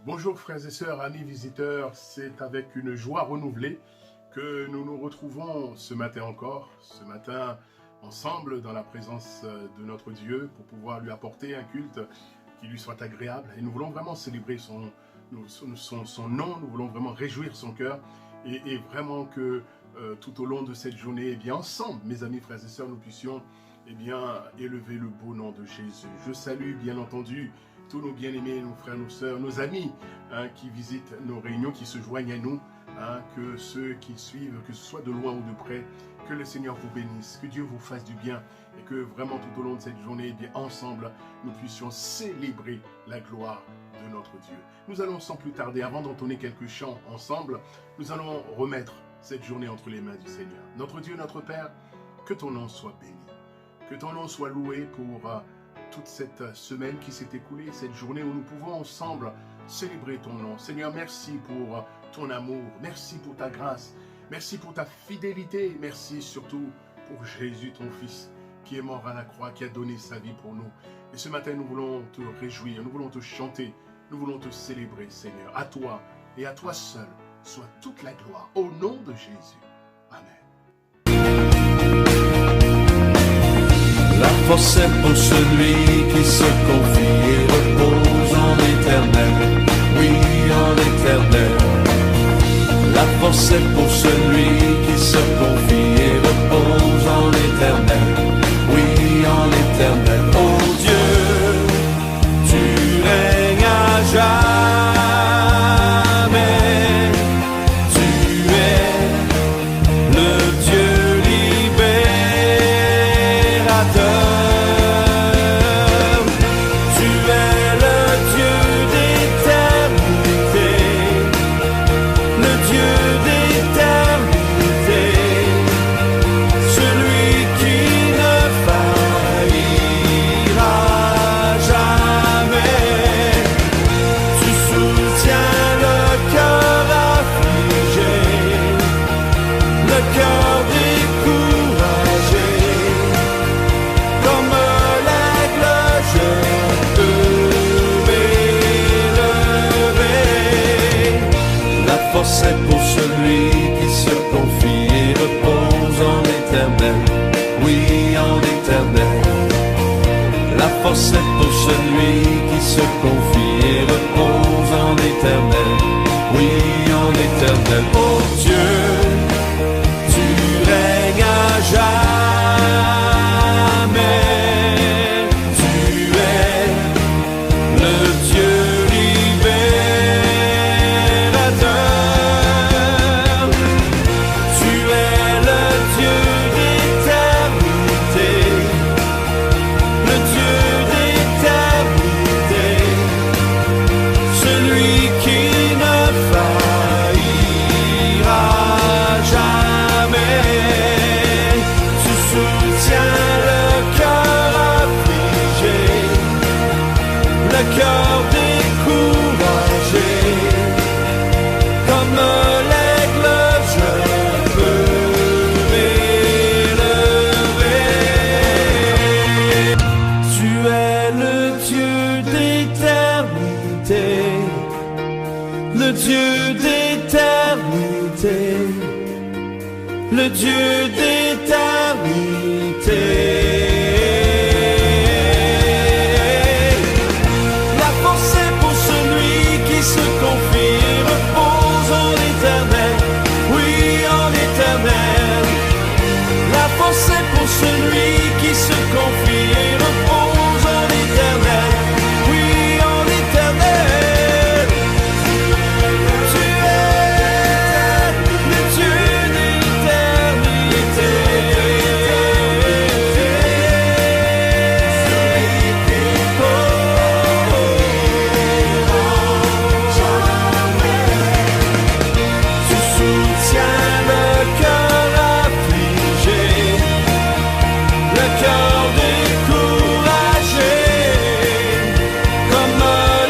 Bonjour frères et sœurs, amis visiteurs, c'est avec une joie renouvelée que nous nous retrouvons ce matin encore, ce matin ensemble dans la présence de notre Dieu pour pouvoir lui apporter un culte qui lui soit agréable. Et nous voulons vraiment célébrer son nom, nous voulons vraiment réjouir son cœur et vraiment que tout au long de cette journée, eh bien, ensemble, mes amis frères et sœurs, nous puissions élever le beau nom de Jésus. Je salue bien entendu tous nos bien-aimés, nos frères, nos sœurs, nos amis qui visitent nos réunions, qui se joignent à nous, que ceux qui suivent, que ce soit de loin ou de près, que le Seigneur vous bénisse, que Dieu vous fasse du bien et que vraiment tout au long de cette journée, eh bien, ensemble, nous puissions célébrer la gloire de notre Dieu. Nous allons sans plus tarder, avant d'entonner quelques chants ensemble, nous allons remettre cette journée entre les mains du Seigneur. Notre Dieu, notre Père, que ton nom soit béni, que ton nom soit loué pour toute cette semaine qui s'est écoulée, cette journée où nous pouvons ensemble célébrer ton nom. Seigneur, merci pour ton amour, merci pour ta grâce, merci pour ta fidélité, merci surtout pour Jésus, ton Fils, qui est mort à la croix, qui a donné sa vie pour nous. Et ce matin, nous voulons te réjouir, nous voulons te chanter, nous voulons te célébrer, Seigneur. À toi et à toi seul soit toute la gloire, au nom de Jésus. Amen. La force est pour celui qui se confie et repose en l'éternel. Oui, en l'éternel. La force est pour celui qui se confie et repose en l'éternel. Oui, en l'éternel. Oh Dieu, tu règnes à jamais. Tu es le Dieu libérateur. C'est pour celui qui se confie et repose en l'éternel. Oui, en l'éternel. La force est pour celui qui se confie et repose en l'éternel. Oui, en l'éternel. Oh Dieu, tu le Dieu d'éternité. La force est pour celui qui se confie, repose en l'éternel, oui en l'éternel. La force est pour celui qui se confie et repose en l'éternel, oui en l'éternel. Tu es le Dieu d'éternité. Tu soutiens le cœur affligé, le cœur découragé, comme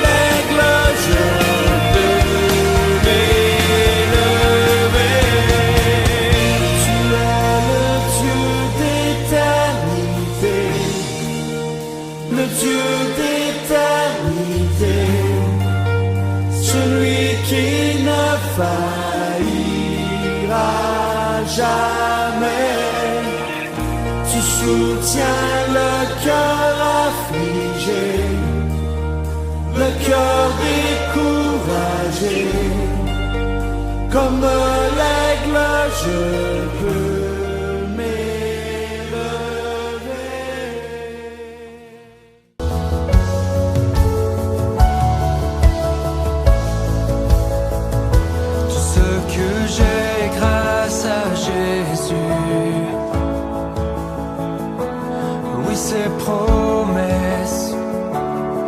l'aigle je peux m'élever. Tu es le Dieu d'éternité, le Dieu d'éternité, celui qui ne faillira jamais. Tu soutiens le cœur affligé, le cœur découragé, comme l'aigle je peux m'élever. Tout ce que j'ai grâce à Jésus. Oui, ses promesses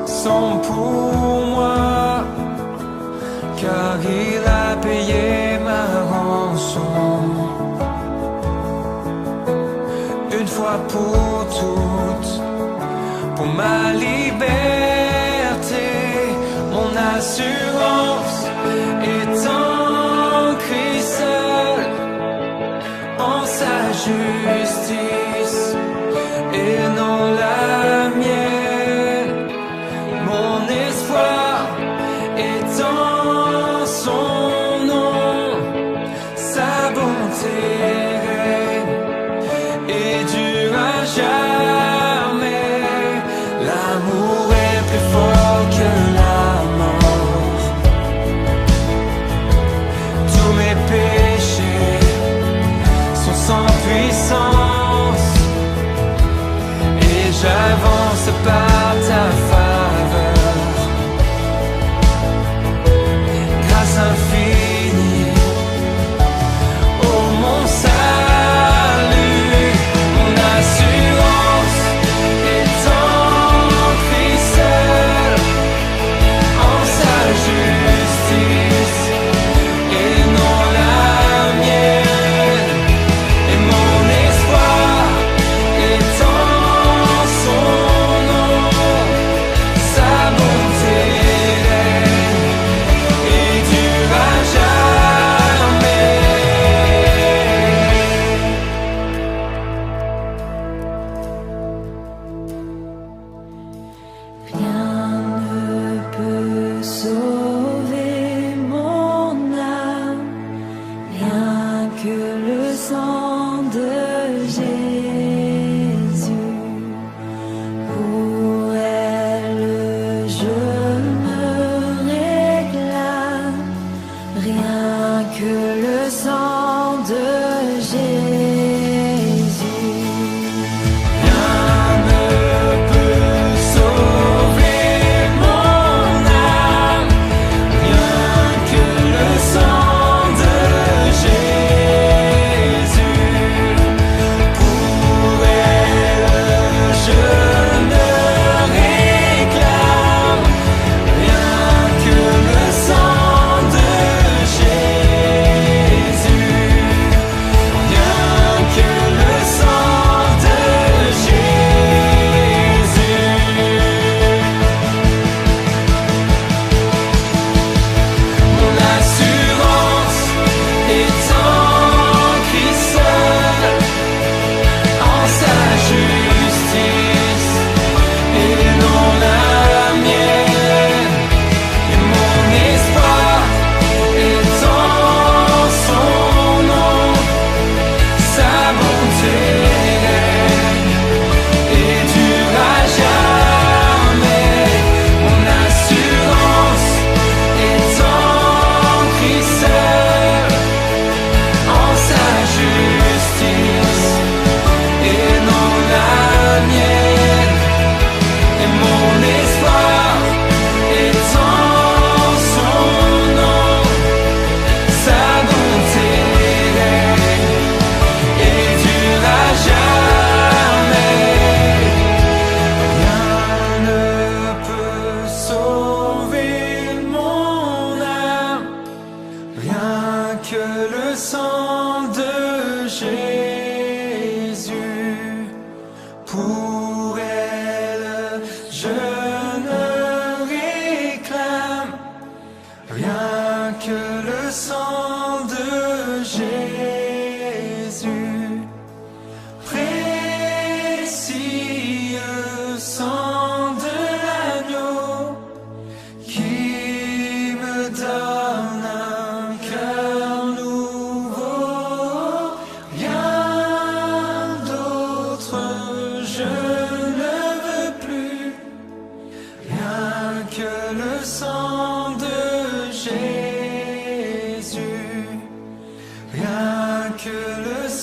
sont pour moi, car il a payé ma rançon. Une fois pour toutes, pour ma liberté, mon assurance est en Christ seul, en sa justice et non la mienne. Mon espoir est en son nom, sa bonté règne et dure à jamais. L'amour est plus fort que la mort. Tous mes péchés sont sans puissance, et j'avance par ta faveur. Grâce infinie, oh mon salut, mon assurance est en Christ seul, en sa justice et non la mienne. Et mon espoir est en son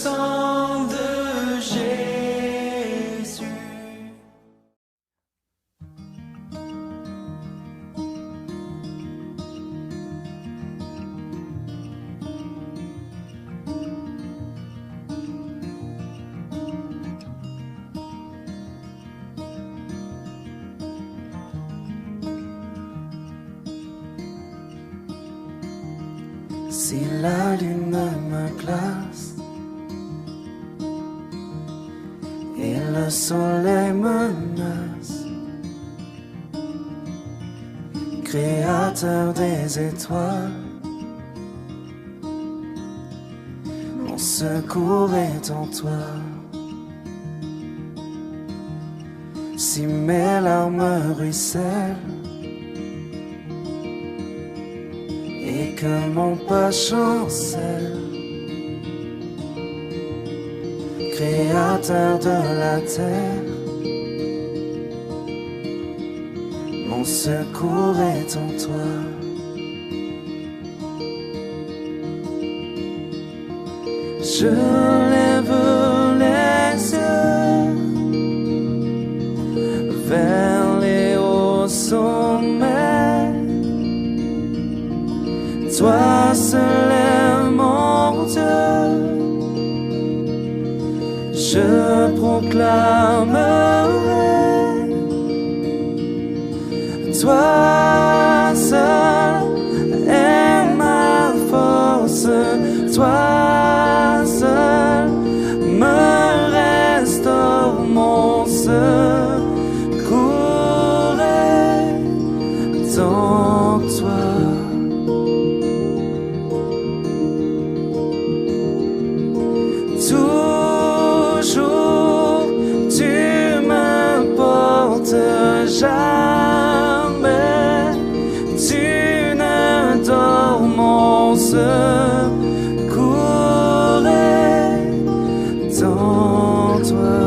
sang de Jésus. Si la lune me glace et le soleil menace, Créateur des étoiles, mon secours est en toi. Si mes larmes ruissellent et que mon pas chancelle, Créateur de la terre, mon secours est en toi. Je lève les yeux vers les hauts sommets. Toi seul est mon Dieu, je proclamerai. Toi seul est ma force, toi seul me restaure, mon secours est en toi. Toujours tu me portes, jamais tu ne dors, mon secours est en toi.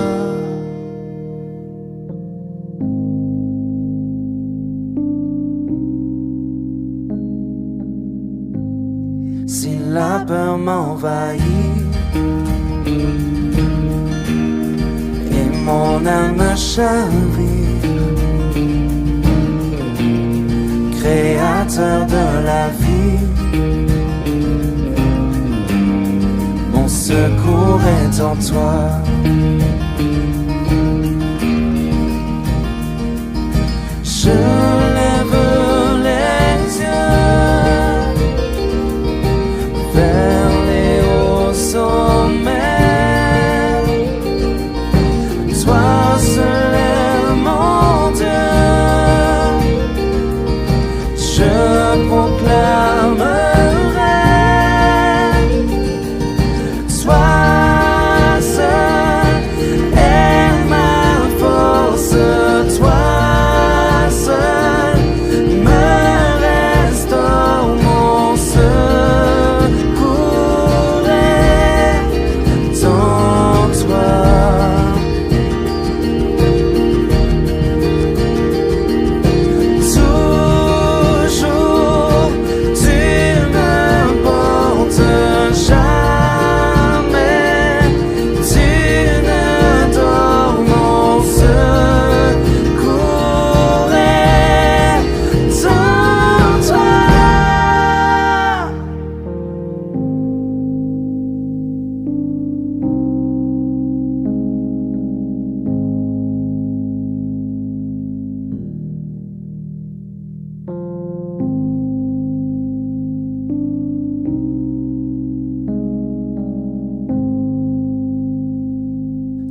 Si la peur m'envahit et mon âme chavire, Créateur de la vie, mon secours est en toi. Je lève les yeux vers les hauts sommets. Toi seul est mon Dieu, je proclamerai. Toi seul est ma force, toi seul me restaure, mon secours est en toi.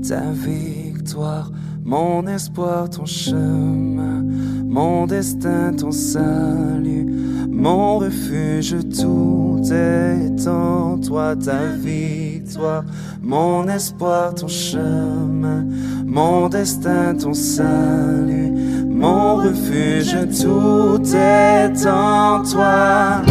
Ta victoire, mon espoir, ton chemin, mon destin, ton salut, mon refuge, tout est en toi. Ta victoire, mon espoir, ton chemin, mon destin, ton salut, mon refuge, tout est en toi.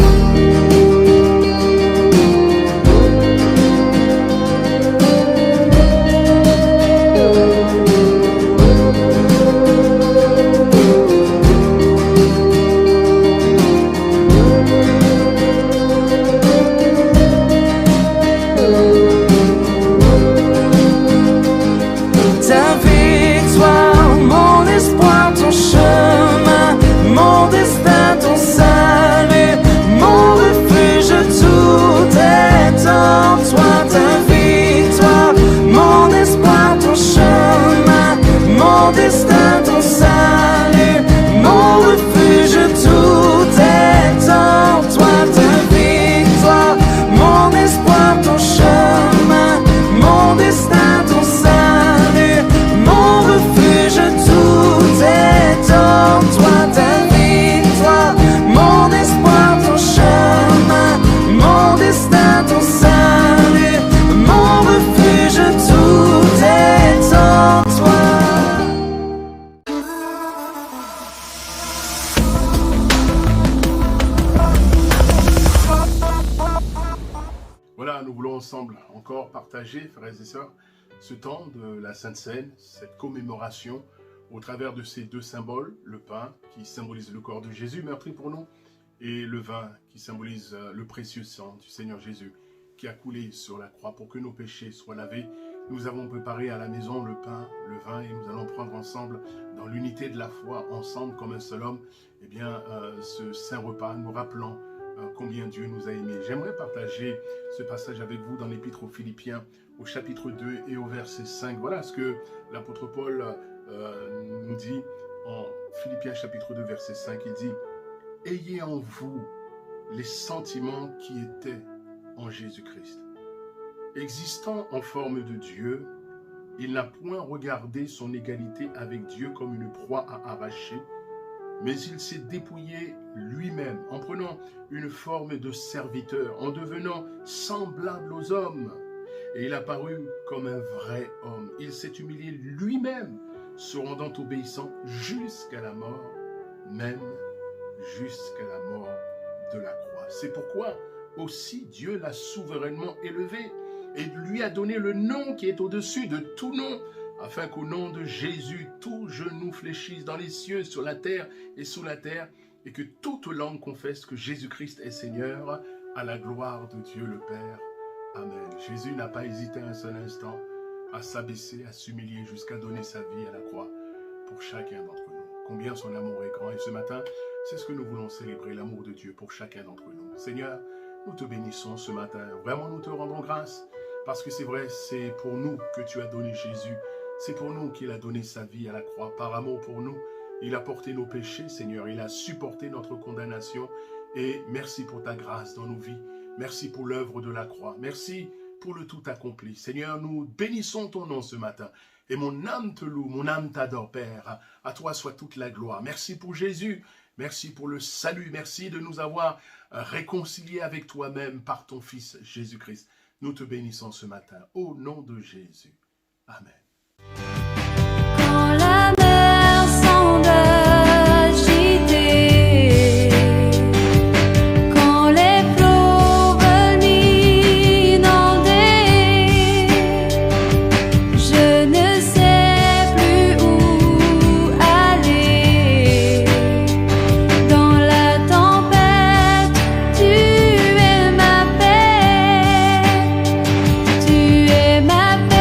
partager, frères et sœurs, ce temps de la Sainte Seine, cette commémoration au travers de ces deux symboles, le pain qui symbolise le corps de Jésus meurtri pour nous, et le vin qui symbolise le précieux sang du Seigneur Jésus qui a coulé sur la croix pour que nos péchés soient lavés. Nous avons préparé à la maison le pain, le vin, et nous allons prendre ensemble, dans l'unité de la foi, ensemble comme un seul homme, eh bien, ce saint repas, nous rappelant combien Dieu nous a aimés. J'aimerais partager ce passage avec vous dans l'Épître aux Philippiens, au chapitre 2 et au verset 5. Voilà ce que l'apôtre Paul nous dit en Philippiens chapitre 2, verset 5. Il dit « Ayez en vous les sentiments qui étaient en Jésus-Christ. Existant en forme de Dieu, il n'a point regardé son égalité avec Dieu comme une proie à arracher, mais il s'est dépouillé lui-même en prenant une forme de serviteur, en devenant semblable aux hommes. Et il a paru comme un vrai homme. Il s'est humilié lui-même, se rendant obéissant jusqu'à la mort, même jusqu'à la mort de la croix. C'est pourquoi aussi Dieu l'a souverainement élevé et lui a donné le nom qui est au-dessus de tout nom, afin qu'au nom de Jésus, tout genou fléchisse dans les cieux, sur la terre et sous la terre, et que toute langue confesse que Jésus-Christ est Seigneur, à la gloire de Dieu le Père. Amen. Jésus n'a pas hésité un seul instant à s'abaisser, à s'humilier, jusqu'à donner sa vie à la croix pour chacun d'entre nous. Combien son amour est grand. Et ce matin, c'est ce que nous voulons célébrer, l'amour de Dieu pour chacun d'entre nous. Seigneur, nous te bénissons ce matin. Vraiment, nous te rendons grâce. Parce que c'est vrai, c'est pour nous que tu as donné Jésus. C'est pour nous qu'il a donné sa vie à la croix. Par amour pour nous, il a porté nos péchés, Seigneur. Il a supporté notre condamnation. Et merci pour ta grâce dans nos vies. Merci pour l'œuvre de la croix. Merci pour le tout accompli. Seigneur, nous bénissons ton nom ce matin. Et mon âme te loue, mon âme t'adore, Père. À toi soit toute la gloire. Merci pour Jésus. Merci pour le salut. Merci de nous avoir réconciliés avec toi-même par ton Fils Jésus-Christ. Nous te bénissons ce matin. Au nom de Jésus. Amen. Quand la mer semble agitée, quand les flots veulent m'inonder, je ne sais plus où aller. Dans la tempête, tu es ma paix, tu es ma paix.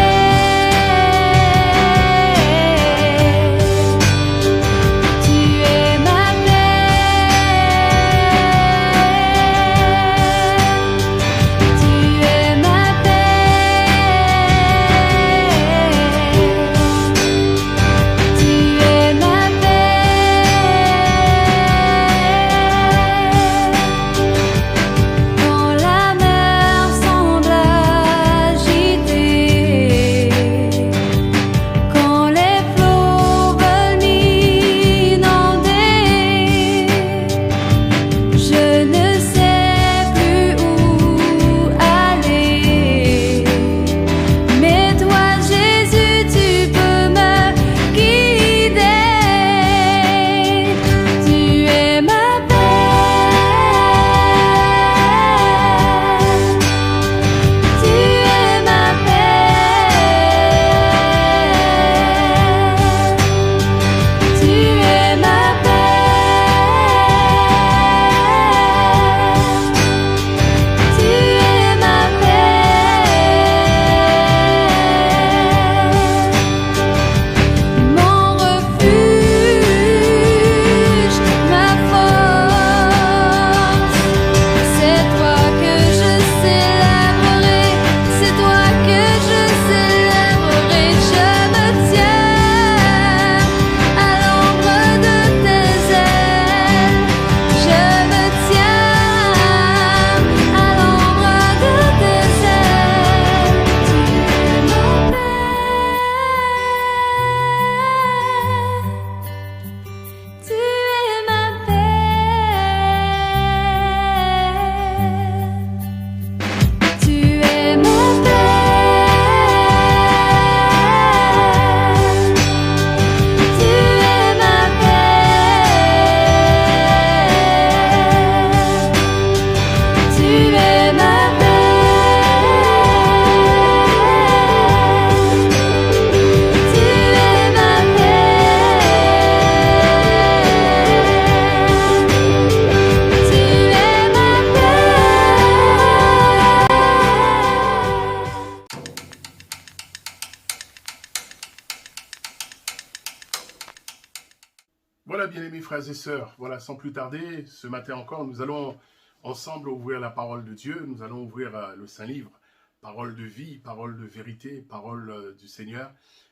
Voilà, bien-aimés frères et sœurs, voilà, sans plus tarder, ce matin encore, nous allons ensemble ouvrir la parole de Dieu, nous allons ouvrir le Saint-Livre, parole de vie, parole de vérité, parole du Seigneur.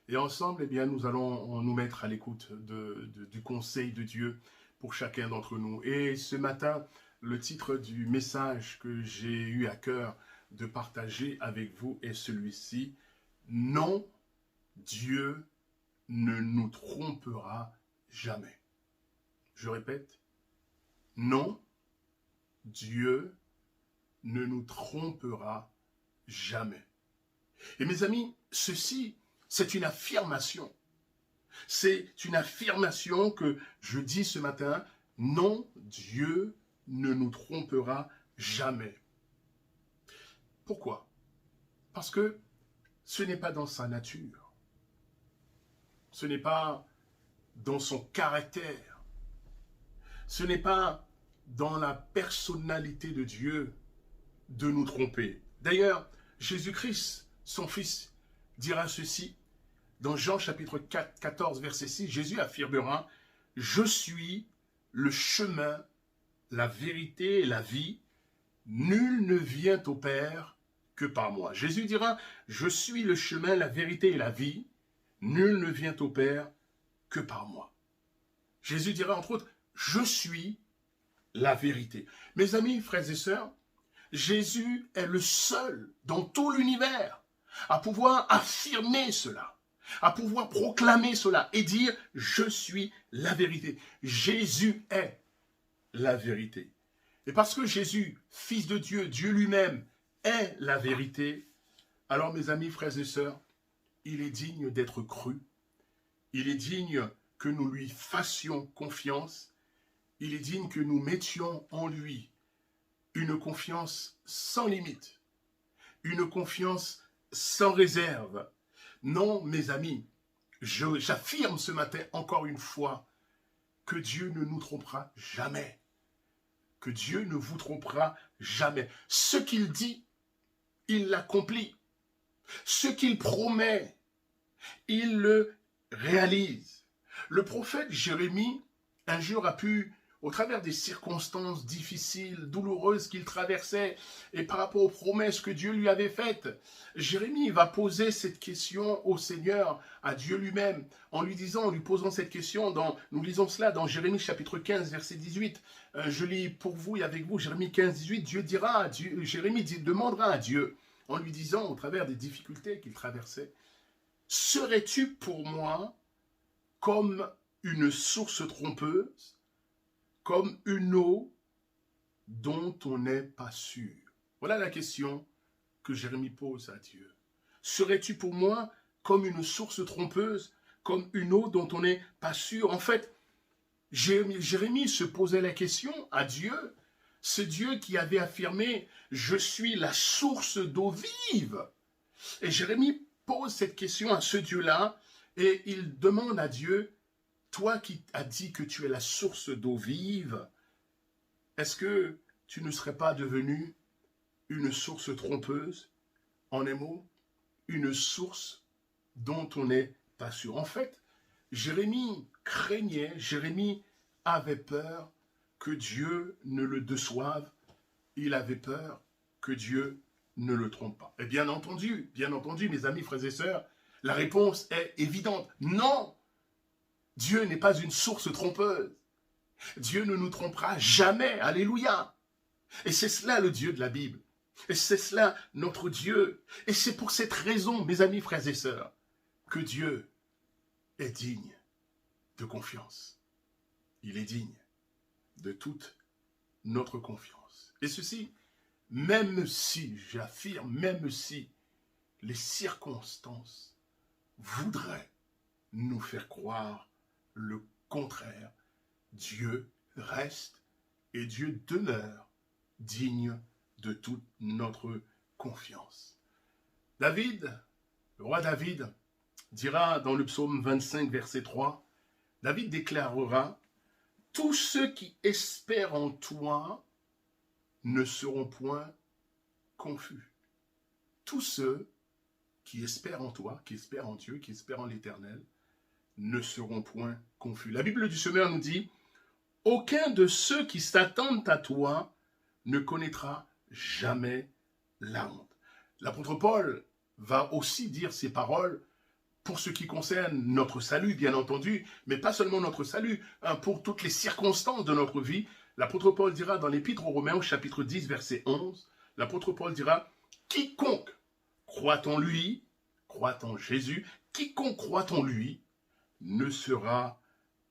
Et ensemble, eh bien, nous allons nous mettre à l'écoute du conseil de Dieu pour chacun d'entre nous. Et ce matin, le titre du message que j'ai eu à cœur de partager avec vous est celui-ci. Non, Dieu ne nous trompera jamais. Je répète, non, Dieu ne nous trompera jamais. Et mes amis, ceci, c'est une affirmation. C'est une affirmation que je dis ce matin, non, Dieu ne nous trompera jamais. Pourquoi? Parce que ce n'est pas dans sa nature. Ce n'est pas dans son caractère. Ce n'est pas dans la personnalité de Dieu de nous tromper. D'ailleurs, Jésus-Christ, son Fils, dira ceci dans Jean chapitre 4, 14, verset 6. Jésus affirmera, « Je suis le chemin, la vérité et la vie. Nul ne vient au Père que par moi. » Jésus dira, « Je suis le chemin, la vérité et la vie. Nul ne vient au Père que par moi. » Jésus dira entre autres, je suis la vérité. Mes amis, frères et sœurs, Jésus est le seul dans tout l'univers à pouvoir affirmer cela, à pouvoir proclamer cela et dire « Je suis la vérité ». Jésus est la vérité. Et parce que Jésus, Fils de Dieu, Dieu lui-même, est la vérité, alors mes amis, frères et sœurs, il est digne d'être cru. Il est digne que nous lui fassions confiance. Il est digne que nous mettions en lui une confiance sans limite, une confiance sans réserve. Non, mes amis, j'affirme ce matin encore une fois que Dieu ne nous trompera jamais. Que Dieu ne vous trompera jamais. Ce qu'il dit, il l'accomplit. Ce qu'il promet, il le réalise. Le prophète Jérémie, un jour, a pu, au travers des circonstances difficiles, douloureuses qu'il traversait, et par rapport aux promesses que Dieu lui avait faites, Jérémie va poser cette question au Seigneur, à Dieu lui-même, en lui posant cette question, nous lisons cela dans Jérémie chapitre 15, verset 18. Je lis pour vous et avec vous, Jérémie 15, 18, Jérémie demandera à Dieu, en lui disant, au travers des difficultés qu'il traversait, « Serais-tu pour moi comme une source trompeuse, comme une eau dont on n'est pas sûr ?» Voilà la question que Jérémie pose à Dieu. « Serais-tu pour moi comme une source trompeuse, comme une eau dont on n'est pas sûr ?» En fait, Jérémie se posait la question à Dieu, ce Dieu qui avait affirmé « Je suis la source d'eau vive ». Et Jérémie pose cette question à ce Dieu-là et il demande à Dieu, toi qui as dit que tu es la source d'eau vive, est-ce que tu ne serais pas devenu une source trompeuse? En un mot, une source dont on n'est pas sûr. En fait, Jérémie craignait, Jérémie avait peur que Dieu ne le déçoive. Il avait peur que Dieu ne le trompe pas. Et bien entendu, mes amis, frères et sœurs, la réponse est évidente. Non! Dieu n'est pas une source trompeuse. Dieu ne nous trompera jamais. Alléluia. Et c'est cela le Dieu de la Bible. Et c'est cela notre Dieu. Et c'est pour cette raison, mes amis, frères et sœurs, que Dieu est digne de confiance. Il est digne de toute notre confiance. Et ceci, même si, j'affirme, même si les circonstances voudraient nous faire croire le contraire, Dieu reste et Dieu demeure digne de toute notre confiance. David, le roi David, dira dans le psaume 25, verset 3, David déclarera « Tous ceux qui espèrent en toi ne seront point confus. » Tous ceux qui espèrent en toi, qui espèrent en Dieu, qui espèrent en l'Éternel, ne seront point confus. La Bible du Semeur nous dit, aucun de ceux qui s'attendent à toi ne connaîtra jamais la honte. L'apôtre Paul va aussi dire ces paroles pour ce qui concerne notre salut, bien entendu, mais pas seulement notre salut, pour toutes les circonstances de notre vie. L'apôtre Paul dira dans l'Épître aux Romains, au chapitre 10, verset 11, l'apôtre Paul dira, « Quiconque croit en lui, croit en Jésus, quiconque croit en lui, ne sera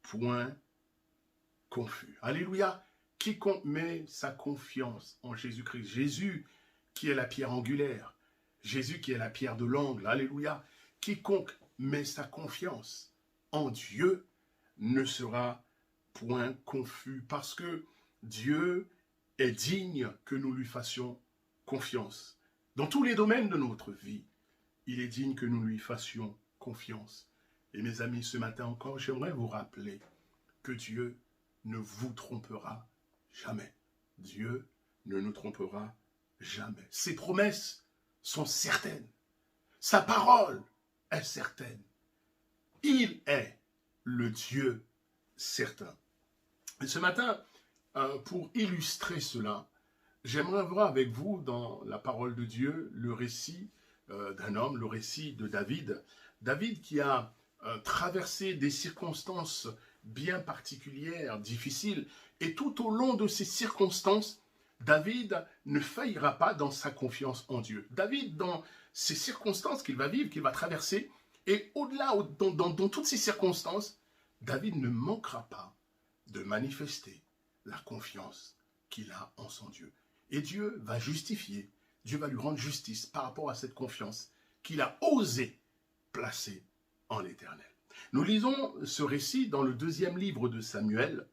point confus. » Alléluia. Quiconque met sa confiance en Jésus-Christ, Jésus qui est la pierre angulaire, Jésus qui est la pierre de l'angle, alléluia. Quiconque met sa confiance en Dieu ne sera point confus, parce que Dieu est digne que nous lui fassions confiance. Dans tous les domaines de notre vie, il est digne que nous lui fassions confiance. Et mes amis, ce matin encore, j'aimerais vous rappeler que Dieu ne vous trompera jamais. Dieu ne nous trompera jamais. Ses promesses sont certaines. Sa parole est certaine. Il est le Dieu certain. Et ce matin, pour illustrer cela, j'aimerais voir avec vous dans la parole de Dieu le récit d'un homme, le récit de David. David qui a traversé des circonstances bien particulières, difficiles, et tout au long de ces circonstances, David ne faillira pas dans sa confiance en Dieu. David, dans ces circonstances qu'il va vivre, qu'il va traverser, et au-delà, dans toutes ces circonstances, David ne manquera pas de manifester la confiance qu'il a en son Dieu. Et Dieu va justifier, Dieu va lui rendre justice par rapport à cette confiance qu'il a osé placer en l'Éternel. Nous lisons ce récit dans le deuxième livre de Samuel,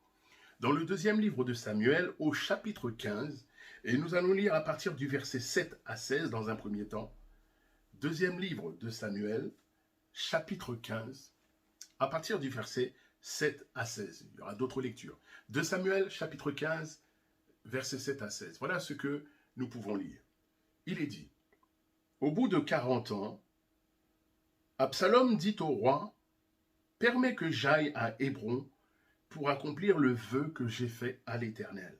au chapitre 15, et nous allons lire à partir du verset 7 à 16 dans un premier temps. Deuxième livre de Samuel, chapitre 15, à partir du verset 7 à 16. Il y aura d'autres lectures. De Samuel, chapitre 15, verset 7 à 16. Voilà ce que nous pouvons lire. Il est dit, « Au bout de 40 ans, Absalom dit au roi, « Permets que j'aille à Hébron pour accomplir le vœu que j'ai fait à l'Éternel.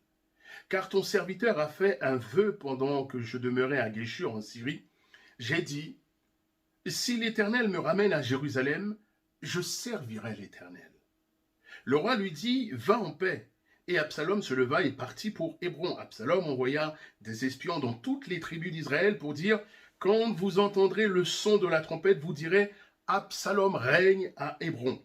Car ton serviteur a fait un vœu pendant que je demeurais à Guéshur en Syrie. J'ai dit, si l'Éternel me ramène à Jérusalem, je servirai l'Éternel. » Le roi lui dit, va en paix. Et Absalom se leva et partit pour Hébron. Absalom envoya des espions dans toutes les tribus d'Israël pour dire, quand vous entendrez le son de la trompette, vous direz, Absalom règne à Hébron.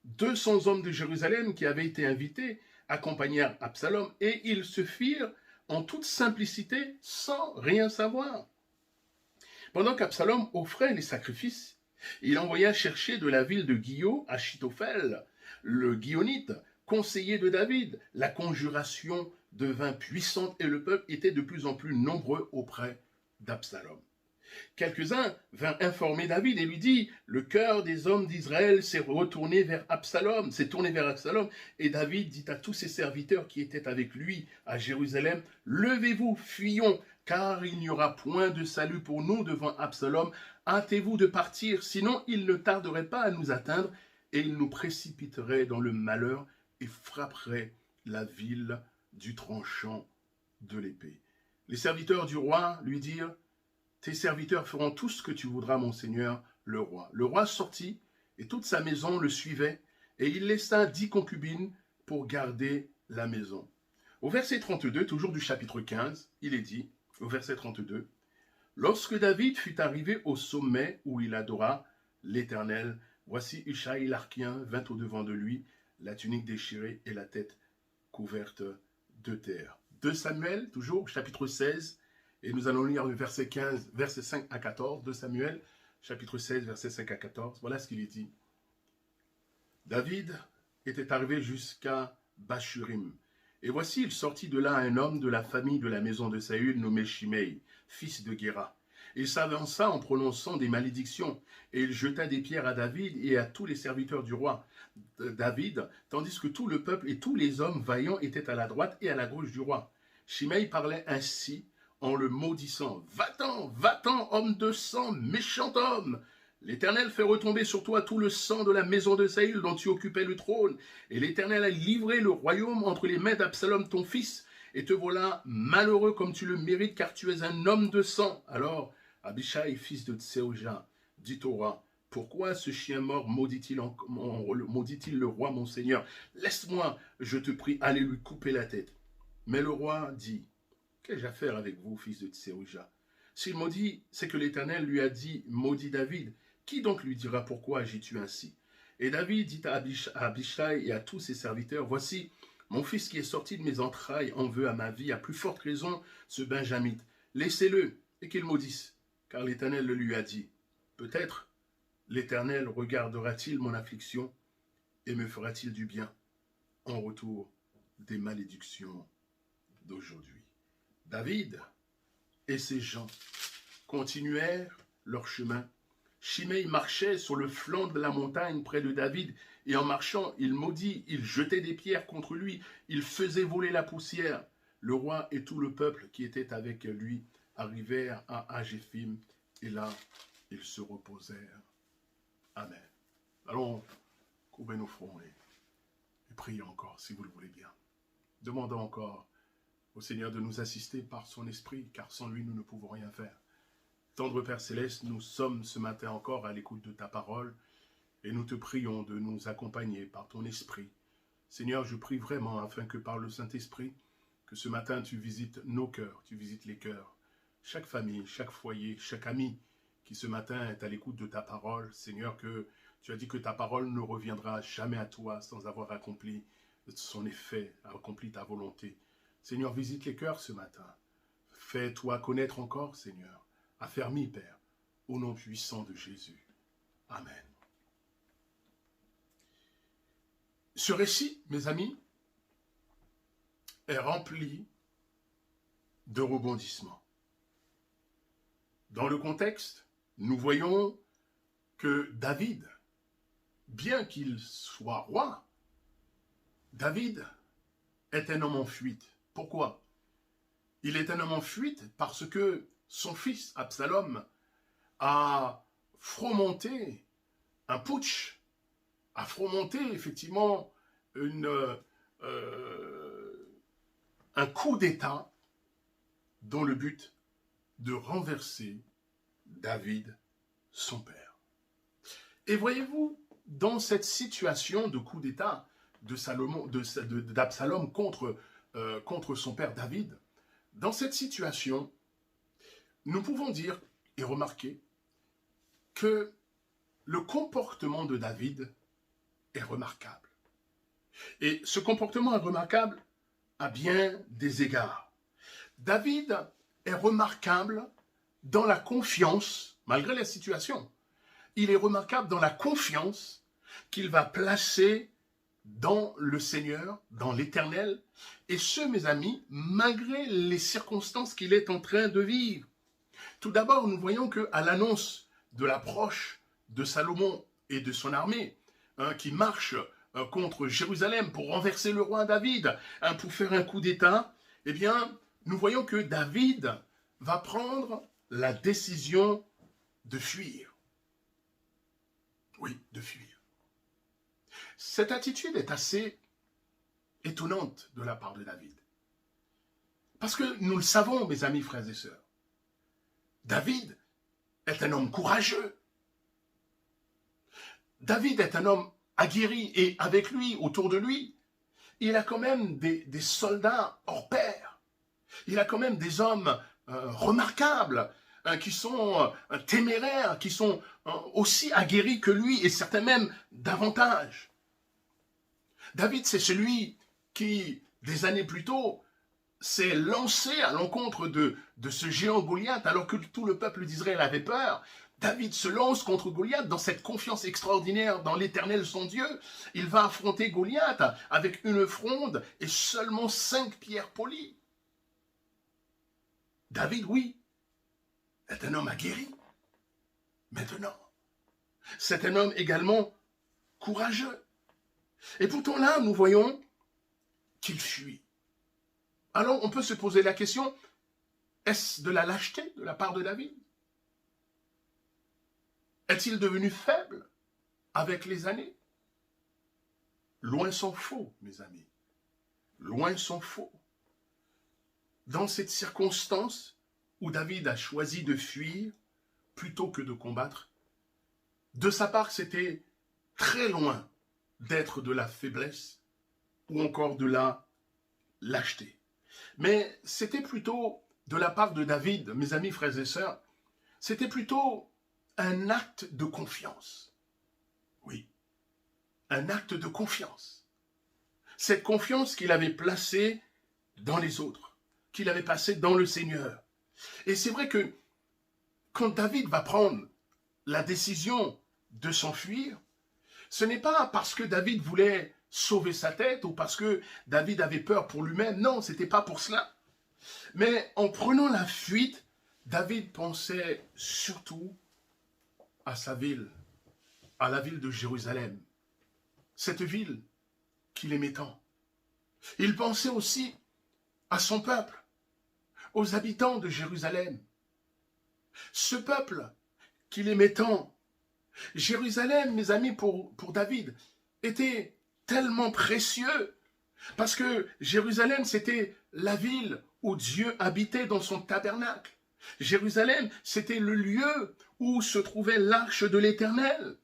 200 hommes de Jérusalem qui avaient été invités accompagnèrent Absalom et ils se firent en toute simplicité sans rien savoir. Pendant qu'Absalom offrait les sacrifices, il envoya chercher de la ville de Guio Achitophel, le Guionite, conseiller de David. La conjuration devint puissante et le peuple était de plus en plus nombreux auprès d'Absalom. Quelques-uns vinrent informer David et lui dit, le cœur des hommes d'Israël s'est tourné vers Absalom, et David dit à tous ses serviteurs qui étaient avec lui à Jérusalem, levez-vous, fuyons, car il n'y aura point de salut pour nous devant Absalom, hâtez-vous de partir, sinon il ne tarderait pas à nous atteindre, et il nous précipiterait dans le malheur et frapperait la ville du tranchant de l'épée. Les serviteurs du roi lui dirent, tes serviteurs feront tout ce que tu voudras, mon seigneur, le roi. Le roi sortit, et toute sa maison le suivait, et il laissa 10 concubines pour garder la maison. Au verset 32, toujours du chapitre 15, il est dit, au verset 32, « Lorsque David fut arrivé au sommet où il adora l'Éternel, voici Ishaï l'Archien vint au-devant de lui, la tunique déchirée et la tête couverte de terre. » 2 Samuel, toujours, chapitre 16, et nous allons lire le verset 15, verset 5 à 14, 2 Samuel, chapitre 16, verset 5 à 14. Voilà ce qu'il est dit. David était arrivé jusqu'à Bachurim. Et voici, il sortit de là un homme de la famille de la maison de Saül, nommé Shimei, fils de Guéra. Il s'avança en prononçant des malédictions, et il jeta des pierres à David et à tous les serviteurs du roi David, tandis que tout le peuple et tous les hommes vaillants étaient à la droite et à la gauche du roi. Shimei parlait ainsi, en le maudissant. Va-t'en, homme de sang, méchant homme. L'Éternel fait retomber sur toi tout le sang de la maison de Saül dont tu occupais le trône. Et l'Éternel a livré le royaume entre les mains d'Absalom ton fils. Et te voilà malheureux comme tu le mérites, car tu es un homme de sang. » Alors Abishai, fils de Tseoja, dit au roi, « Pourquoi ce chien mort maudit-il le roi mon seigneur? Laisse-moi, je te prie, aller lui couper la tête. » Mais le roi dit, « Qu'ai-je à faire avec vous, fils de Tseoja? S'il maudit, c'est que l'Éternel lui a dit, maudit David. Qui donc lui dira pourquoi agis-tu ainsi? » Et David dit à Abishai et à tous ses serviteurs, « Voici, mon fils qui est sorti de mes entrailles en veut à ma vie, à plus forte raison, ce Benjamite. Laissez-le et qu'il maudisse, car l'Éternel le lui a dit. Peut-être l'Éternel regardera-t-il mon affliction et me fera-t-il du bien en retour des malédictions d'aujourd'hui. » David et ses gens continuèrent leur chemin. Shimei marchait sur le flanc de la montagne près de David, et en marchant, il maudit, il jetait des pierres contre lui, il faisait voler la poussière. Le roi et tout le peuple qui était avec lui arrivèrent à Agéphim, et là, ils se reposèrent. Amen. Allons couvrir nos fronts et prions encore, si vous le voulez bien. Demandons encore au Seigneur de nous assister par son esprit, car sans lui, nous ne pouvons rien faire. Tendre Père Céleste, nous sommes ce matin encore à l'écoute de ta parole et nous te prions de nous accompagner par ton esprit. Seigneur, je prie vraiment afin que par le Saint-Esprit, que ce matin tu visites nos cœurs, tu visites les cœurs, chaque famille, chaque foyer, chaque ami qui ce matin est à l'écoute de ta parole. Seigneur, que tu as dit que ta parole ne reviendra jamais à toi sans avoir accompli son effet, accompli ta volonté. Seigneur, visite les cœurs ce matin. Fais-toi connaître encore, Seigneur. Affermis, Père, au nom puissant de Jésus. Amen. Ce récit, mes amis, est rempli de rebondissements. Dans le contexte, nous voyons que David, bien qu'il soit roi, David est un homme en fuite. Pourquoi? Il est un homme en fuite parce que son fils, Absalom, a fomenté un putsch, a fomenté effectivement un coup d'État dans le but de renverser David, son père. Et voyez-vous, dans cette situation de coup d'État d'Absalom contre son père David, dans cette situation, nous pouvons dire et remarquer que le comportement de David est remarquable. Et ce comportement est remarquable à bien des égards. David est remarquable dans la confiance, malgré la situation. Il est remarquable dans la confiance qu'il va placer dans le Seigneur, dans l'Éternel, et ce, mes amis, malgré les circonstances qu'il est en train de vivre. Tout d'abord, nous voyons qu'à l'annonce de l'approche de Salomon et de son armée, qui marche contre Jérusalem pour renverser le roi David, pour faire un coup d'État, eh bien, nous voyons que David va prendre la décision de fuir. Oui, de fuir. Cette attitude est assez étonnante de la part de David. Parce que nous le savons, mes amis, frères et sœurs, David est un homme courageux. David est un homme aguerri et avec lui, autour de lui, il a quand même des soldats hors pair. Il a quand même des hommes remarquables, qui sont téméraires, qui sont aussi aguerris que lui et certains même davantage. David, c'est celui qui, des années plus tôt, s'est lancé à l'encontre de ce géant Goliath, alors que tout le peuple d'Israël avait peur. David se lance contre Goliath dans cette confiance extraordinaire dans l'Éternel son Dieu. Il va affronter Goliath avec une fronde et seulement 5 pierres polies. David, oui, est un homme aguerri. Maintenant, c'est un homme également courageux. Et pourtant là, nous voyons qu'il fuit. Alors, on peut se poser la question, est-ce de la lâcheté de la part de David? Est-il devenu faible avec les années? Loin s'en faut, mes amis. Loin s'en faut. Dans cette circonstance où David a choisi de fuir plutôt que de combattre, de sa part, c'était très loin d'être de la faiblesse ou encore de la lâcheté. Mais c'était plutôt, de la part de David, mes amis, frères et sœurs, c'était plutôt un acte de confiance. Oui, un acte de confiance. Cette confiance qu'il avait placée dans les autres, qu'il avait placée dans le Seigneur. Et c'est vrai que quand David va prendre la décision de s'enfuir, ce n'est pas parce que David voulait sauver sa tête ou parce que David avait peur pour lui-même. Non, ce n'était pas pour cela. Mais en prenant la fuite, David pensait surtout à sa ville, à la ville de Jérusalem. Cette ville qu'il aimait tant. Il pensait aussi à son peuple, aux habitants de Jérusalem. Ce peuple qu'il aimait tant. Jérusalem, mes amis, pour David, était tellement précieux. Parce que Jérusalem, c'était la ville où Dieu habitait dans son tabernacle. Jérusalem, c'était le lieu où se trouvait l'arche de l'Éternel.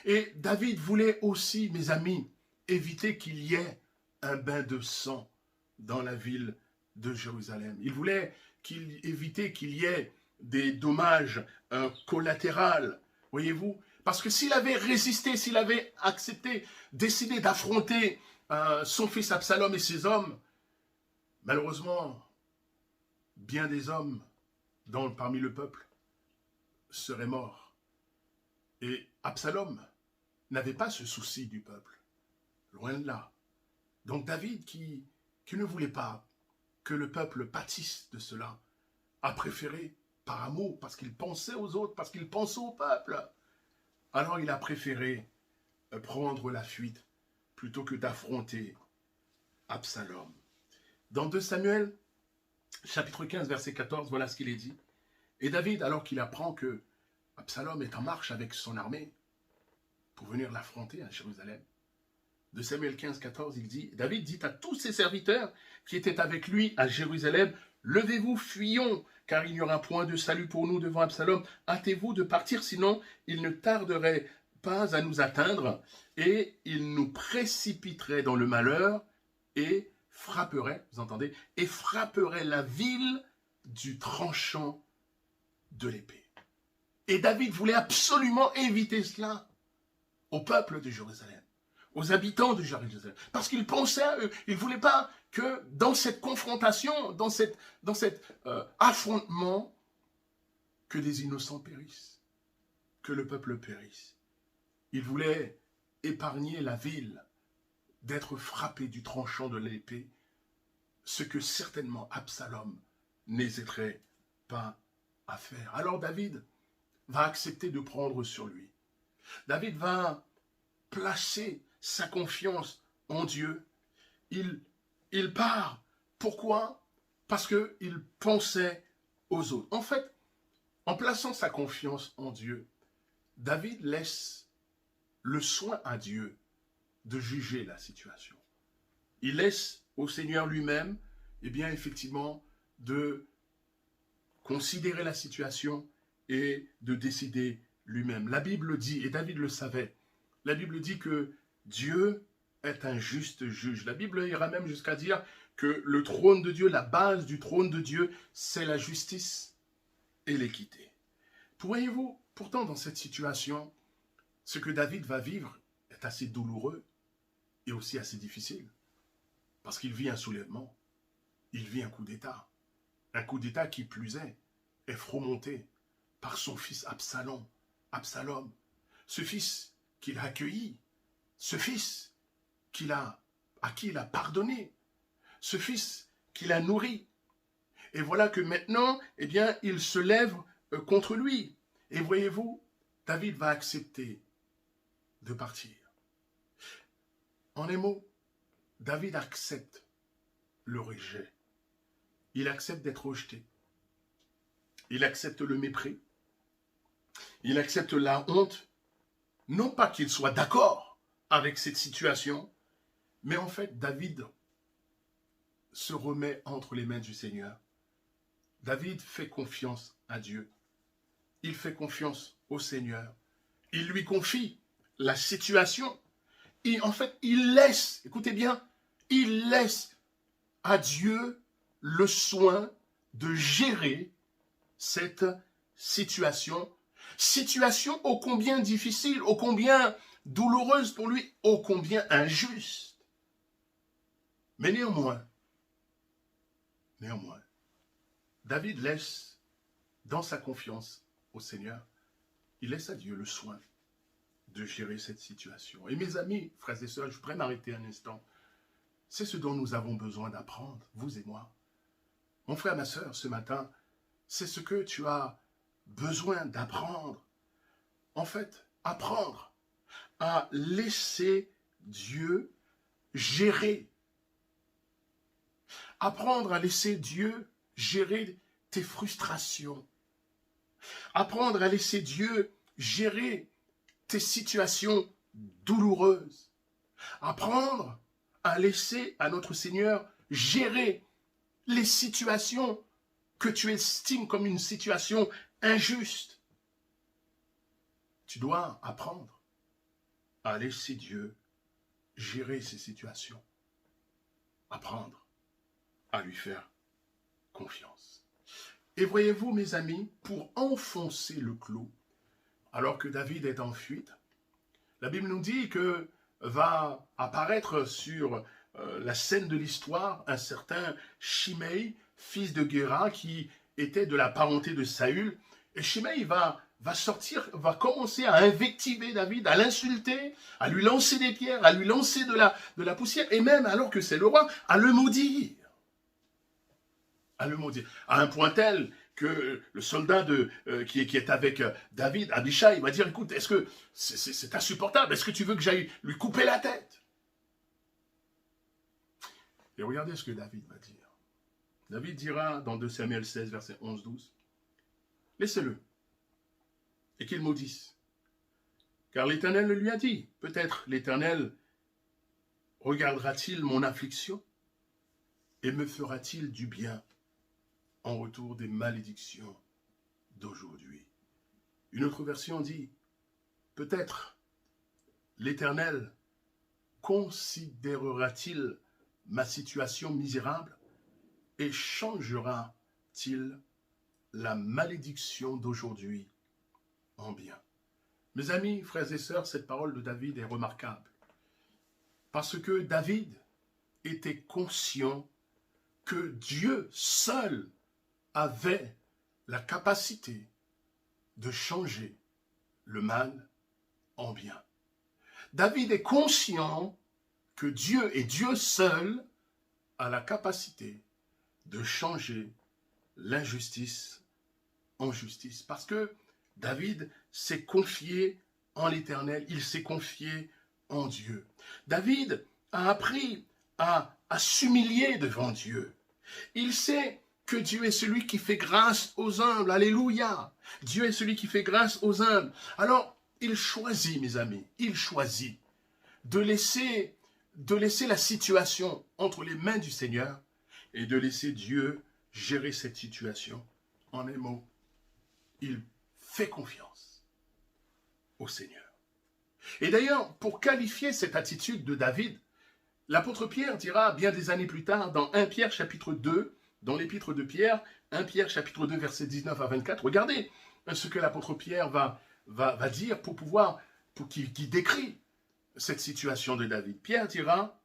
Et David voulait aussi, mes amis, éviter qu'il y ait un bain de sang dans la ville de Jérusalem. Il voulait éviter qu'il y ait des dommages collatéraux, voyez-vous. Parce que s'il avait résisté, s'il avait accepté, décidé d'affronter son fils Absalom et ses hommes, malheureusement, bien des hommes parmi le peuple seraient morts. Et Absalom n'avait pas ce souci du peuple, loin de là. Donc David, qui ne voulait pas que le peuple pâtisse de cela, a préféré, par amour, parce qu'il pensait aux autres, parce qu'il pensait au peuple, alors il a préféré prendre la fuite plutôt que d'affronter Absalom. Dans 2 Samuel, chapitre 15, verset 14, voilà ce qu'il est dit. Et David, alors qu'il apprend que Absalom est en marche avec son armée pour venir l'affronter à Jérusalem, 2 Samuel 15, 14, il dit, David dit à tous ses serviteurs qui étaient avec lui à Jérusalem, levez-vous, fuyons, car il n'y aura point de salut pour nous devant Absalom. Hâtez-vous de partir, sinon il ne tarderait pas à nous atteindre, et il nous précipiterait dans le malheur, et frapperait, vous entendez, et frapperait la ville du tranchant de l'épée. Et David voulait absolument éviter cela au peuple de Jérusalem, aux habitants de Jérusalem, parce qu'il pensait à eux. Il ne voulait pas que dans cette confrontation, dans cet affrontement, que des innocents périssent, que le peuple périsse. Il voulait épargner la ville d'être frappée du tranchant de l'épée, ce que certainement Absalom n'hésiterait pas à faire. Alors David va accepter de prendre sur lui. David va placer sa confiance en Dieu. Il part. Pourquoi? Parce qu'il pensait aux autres. En fait, en plaçant sa confiance en Dieu, David laisse le soin à Dieu de juger la situation. Il laisse au Seigneur lui-même, eh bien, effectivement, de considérer la situation et de décider lui-même. La Bible dit, et David le savait, la Bible dit que Dieu est un juste juge. La Bible ira même jusqu'à dire que le trône de Dieu, la base du trône de Dieu, c'est la justice et l'équité. Voyez-vous, pourtant dans cette situation, ce que David va vivre est assez douloureux et aussi assez difficile. Parce qu'il vit un soulèvement, il vit un coup d'État. Un coup d'État qui plus est fromonté par son fils Absalom. Ce fils qu'il a accueilli, ce fils à qui il a pardonné, ce fils qu'il a nourri. Et voilà que maintenant, eh bien, il se lève contre lui. Et voyez-vous, David va accepter de partir. En un mot, David accepte le rejet. Il accepte d'être rejeté. Il accepte le mépris. Il accepte la honte, non pas qu'il soit d'accord avec cette situation, mais en fait, David se remet entre les mains du Seigneur. David fait confiance à Dieu. Il fait confiance au Seigneur. Il lui confie la situation. Et en fait, il laisse, écoutez bien, il laisse à Dieu le soin de gérer cette situation. Situation ô combien difficile, ô combien douloureuse pour lui, ô combien injuste. Mais néanmoins, David laisse dans sa confiance au Seigneur, il laisse à Dieu le soin de gérer cette situation. Et mes amis, frères et sœurs, je voudrais m'arrêter un instant. C'est ce dont nous avons besoin d'apprendre, vous et moi. Mon frère, ma sœur, ce matin, c'est ce que tu as besoin d'apprendre. En fait, apprendre à laisser Dieu gérer. Apprendre à laisser Dieu gérer tes frustrations. Apprendre à laisser Dieu gérer tes situations douloureuses. Apprendre à laisser à notre Seigneur gérer les situations que tu estimes comme une situation injuste. Tu dois apprendre à laisser Dieu gérer ces situations. Apprendre à lui faire confiance. Et voyez-vous, mes amis, pour enfoncer le clou, alors que David est en fuite, la Bible nous dit que va apparaître sur la scène de l'histoire un certain Shimei, fils de Guéra, qui était de la parenté de Saül. Et Shimei va commencer à invectiver David, à l'insulter, à lui lancer des pierres, à lui lancer de la poussière, et même, alors que c'est le roi, à le maudire. À un point tel que le soldat qui est avec David, Abishai, il va dire, écoute, est-ce que c'est insupportable? Est-ce que tu veux que j'aille lui couper la tête? Et regardez ce que David va dire. David dira dans 2 Samuel 16, verset 11-12, « Laissez-le, et qu'il maudisse. Car l'Éternel le lui a dit, peut-être l'Éternel regardera-t-il mon affliction et me fera-t-il du bien en retour des malédictions d'aujourd'hui. » Une autre version dit, peut-être l'Éternel considérera-t-il ma situation misérable et changera-t-il la malédiction d'aujourd'hui en bien. Mes amis, frères et sœurs, cette parole de David est remarquable parce que David était conscient que Dieu seul avait la capacité de changer le mal en bien. David est conscient que Dieu et Dieu seul a la capacité de changer l'injustice en justice. Parce que David s'est confié en l'Éternel, il s'est confié en Dieu. David a appris à s'humilier devant Dieu. Il sait que Dieu est celui qui fait grâce aux humbles. Alléluia. Dieu est celui qui fait grâce aux humbles. Alors, il choisit, mes amis, il choisit de laisser la situation entre les mains du Seigneur et de laisser Dieu gérer cette situation. En un mot, il fait confiance au Seigneur. Et d'ailleurs, pour qualifier cette attitude de David, l'apôtre Pierre dira bien des années plus tard dans 1 Pierre chapitre 2, dans l'épître de Pierre, 1 Pierre chapitre 2 versets 19 à 24, regardez ce que l'apôtre Pierre va dire qui décrit cette situation de David. Pierre dira,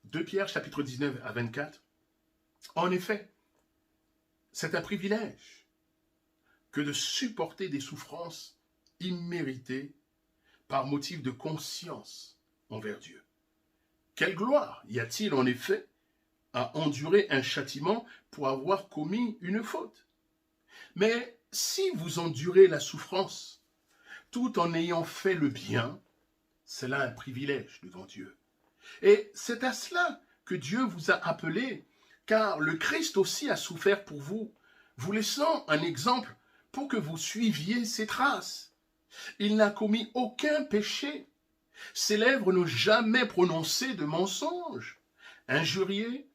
2 Pierre chapitre 19 à 24, en effet, c'est un privilège que de supporter des souffrances imméritées par motif de conscience envers Dieu. Quelle gloire y a-t-il en effet à endurer un châtiment pour avoir commis une faute? Mais si vous endurez la souffrance tout en ayant fait le bien, c'est là un privilège devant Dieu. Et c'est à cela que Dieu vous a appelé, car le Christ aussi a souffert pour vous, vous laissant un exemple pour que vous suiviez ses traces. Il n'a commis aucun péché. Ses lèvres n'ont jamais prononcé de mensonge. Injurié,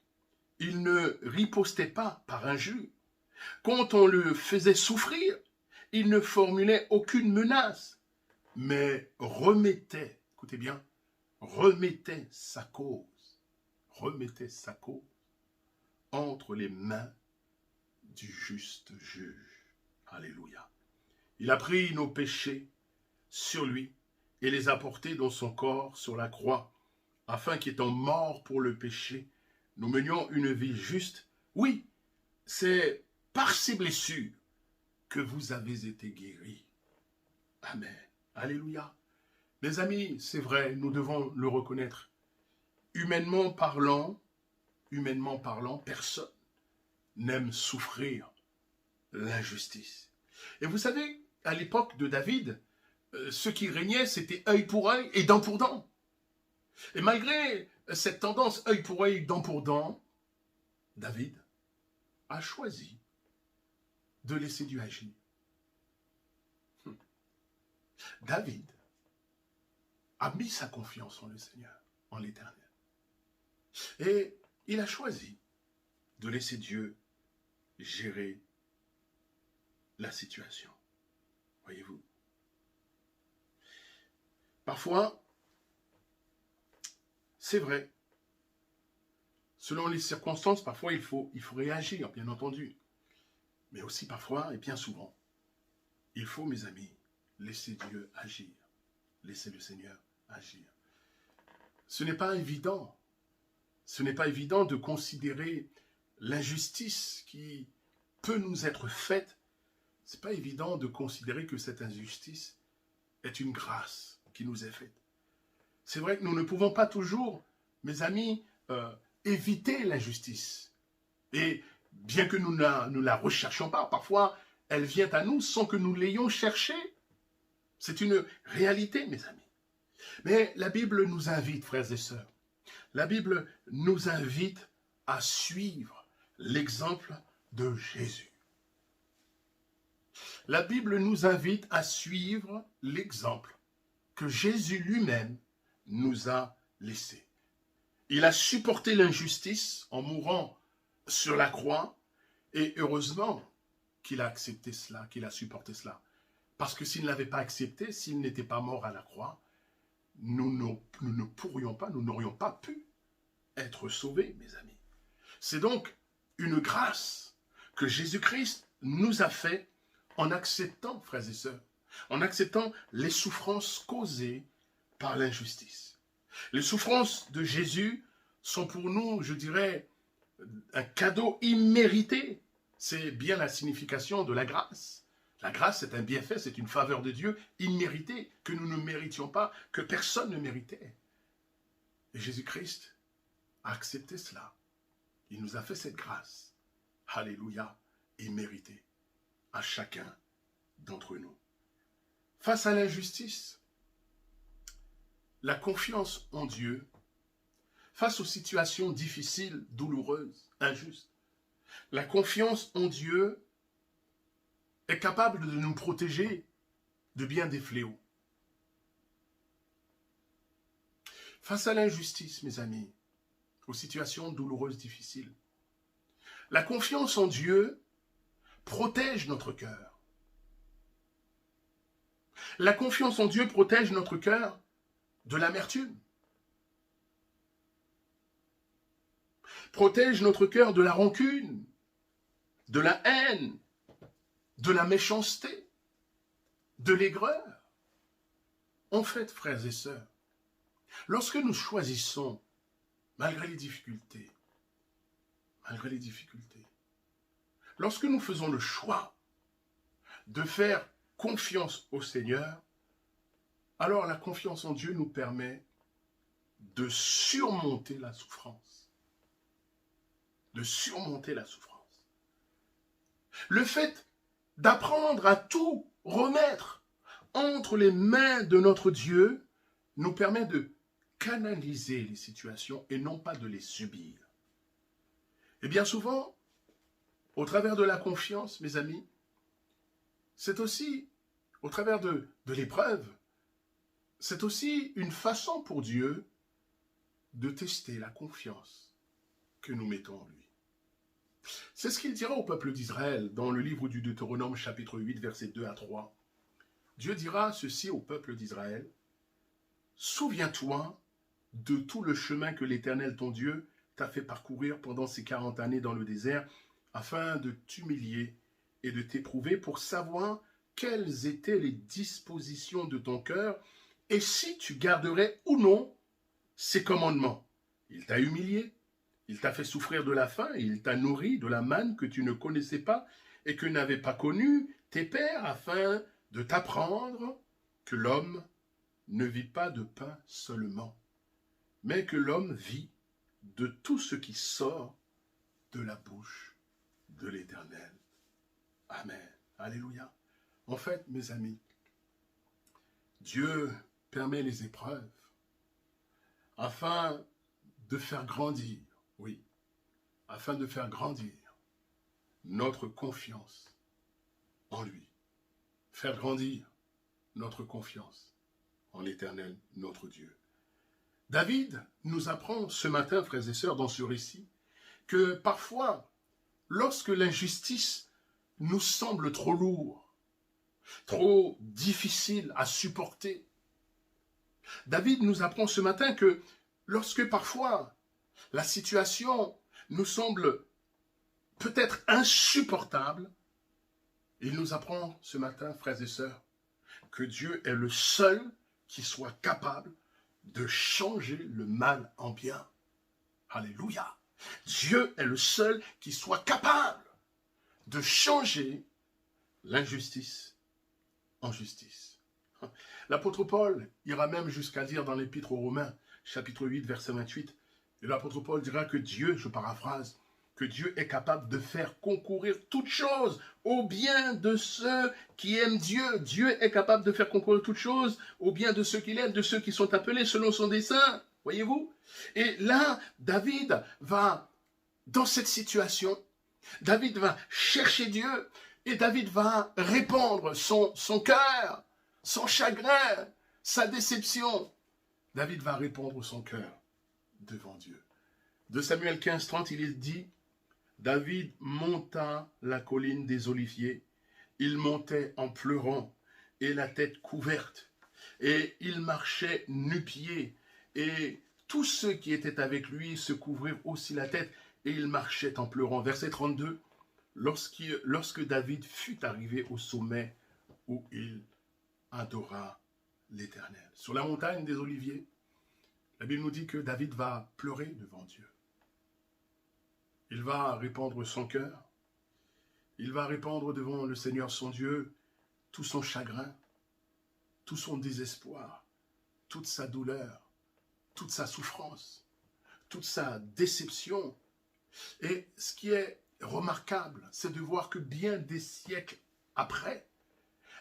il ne ripostait pas par injure. Quand on le faisait souffrir, il ne formulait aucune menace, mais remettait, écoutez bien, remettait sa cause entre les mains du juste juge. Alléluia. Il a pris nos péchés sur lui et les a portés dans son corps sur la croix, afin qu'étant morts pour le péché, nous menions une vie juste. Oui, c'est par ses blessures que vous avez été guéris. Amen. Alléluia. Mes amis, c'est vrai, nous devons le reconnaître. Humainement parlant, personne n'aime souffrir l'injustice. Et vous savez, à l'époque de David, ce qui régnait, c'était œil pour œil et dent pour dent. Et malgré cette tendance œil pour œil, dent pour dent, David a choisi de laisser Dieu agir. David a mis sa confiance en le Seigneur, en l'Éternel. Et il a choisi de laisser Dieu gérer la situation. Voyez-vous. Parfois, c'est vrai. Selon les circonstances, parfois il faut réagir, bien entendu. Mais aussi parfois, et bien souvent, il faut, mes amis, laisser Dieu agir. Laisser le Seigneur agir. Ce n'est pas évident. Ce n'est pas évident de considérer l'injustice qui peut nous être faite. Ce n'est pas évident de considérer que cette injustice est une grâce qui nous est faite. C'est vrai que nous ne pouvons pas toujours, mes amis, éviter l'injustice. Et bien que nous ne la recherchions pas, parfois elle vient à nous sans que nous l'ayons cherchée. C'est une réalité, mes amis. Mais la Bible nous invite, frères et sœurs, la Bible nous invite à suivre l'exemple de Jésus. La Bible nous invite à suivre l'exemple que Jésus lui-même nous a laissé. Il a supporté l'injustice en mourant sur la croix, et heureusement qu'il a accepté cela, qu'il a supporté cela. Parce que s'il ne l'avait pas accepté, s'il n'était pas mort à la croix, nous n'aurions pas pu être sauvés, mes amis. C'est donc une grâce que Jésus-Christ nous a fait en acceptant, frères et sœurs, en acceptant les souffrances causées par l'injustice. Les souffrances de Jésus sont pour nous, je dirais, un cadeau immérité. C'est bien la signification de la grâce. La grâce, c'est un bienfait, c'est une faveur de Dieu imméritée, que nous ne méritions pas, que personne ne méritait. Et Jésus-Christ a accepté cela. Il nous a fait cette grâce. Alléluia, imméritée à chacun d'entre nous. Face à l'injustice, la confiance en Dieu, face aux situations difficiles, douloureuses, injustes, la confiance en Dieu est capable de nous protéger de bien des fléaux. Face à l'injustice, mes amis, aux situations douloureuses, difficiles, la confiance en Dieu protège notre cœur. La confiance en Dieu protège notre cœur de l'amertume. Protège notre cœur de la rancune, de la haine, de la méchanceté, de l'aigreur. En fait, frères et sœurs, lorsque nous choisissons, malgré les difficultés, lorsque nous faisons le choix de faire confiance au Seigneur, alors la confiance en Dieu nous permet de surmonter la souffrance. De surmonter la souffrance. Le fait d'apprendre à tout remettre entre les mains de notre Dieu nous permet de canaliser les situations et non pas de les subir. Et bien souvent, au travers de la confiance, mes amis, c'est aussi, au travers de l'épreuve, c'est aussi une façon pour Dieu de tester la confiance que nous mettons en lui. C'est ce qu'il dira au peuple d'Israël dans le livre du Deutéronome chapitre 8, versets 2 à 3. Dieu dira ceci au peuple d'Israël. « Souviens-toi de tout le chemin que l'Éternel ton Dieu t'a fait parcourir pendant ces 40 années dans le désert, afin de t'humilier et de t'éprouver pour savoir quelles étaient les dispositions de ton cœur et si tu garderais ou non ses commandements. Il t'a humilié, il t'a fait souffrir de la faim, et il t'a nourri de la manne que tu ne connaissais pas et que n'avaient pas connue tes pères, afin de t'apprendre que l'homme ne vit pas de pain seulement, mais que l'homme vit de tout ce qui sort de la bouche de l'Éternel. » Amen. Alléluia. En fait, mes amis, Dieu permet les épreuves afin de faire grandir, oui, afin de faire grandir notre confiance en lui. Faire grandir notre confiance en l'Éternel, notre Dieu. David nous apprend ce matin, frères et sœurs, dans ce récit, que parfois, lorsque l'injustice nous semble trop lourde, trop difficile à supporter, David nous apprend ce matin que lorsque parfois la situation nous semble peut-être insupportable, il nous apprend ce matin, frères et sœurs, que Dieu est le seul qui soit capable de changer le mal en bien. Alléluia. Dieu est le seul qui soit capable de changer l'injustice en justice. L'apôtre Paul ira même jusqu'à dire dans l'Épître aux Romains, chapitre 8, verset 28, et l'apôtre Paul dira que Dieu, je paraphrase, que Dieu est capable de faire concourir toutes choses au bien de ceux qui aiment Dieu. Dieu est capable de faire concourir toutes choses au bien de ceux qu'il aime, de ceux qui sont appelés selon son dessein. Voyez-vous? Et là, David va, dans cette situation, David va chercher Dieu et David va répandre son cœur, son chagrin, sa déception. David va répandre son cœur devant Dieu. De Samuel 15, 30, il est dit, David monta la colline des Oliviers. Il montait en pleurant et la tête couverte. Et il marchait nu-pieds. Et tous ceux qui étaient avec lui se couvrirent aussi la tête. Et il marchait en pleurant. Verset 32. Lorsque David fut arrivé au sommet où il adora l'Éternel. Sur la montagne des Oliviers, la Bible nous dit que David va pleurer devant Dieu. Il va répandre son cœur. Il va répandre devant le Seigneur son Dieu tout son chagrin, tout son désespoir, toute sa douleur, toute sa souffrance, toute sa déception. Et ce qui est remarquable, c'est de voir que bien des siècles après,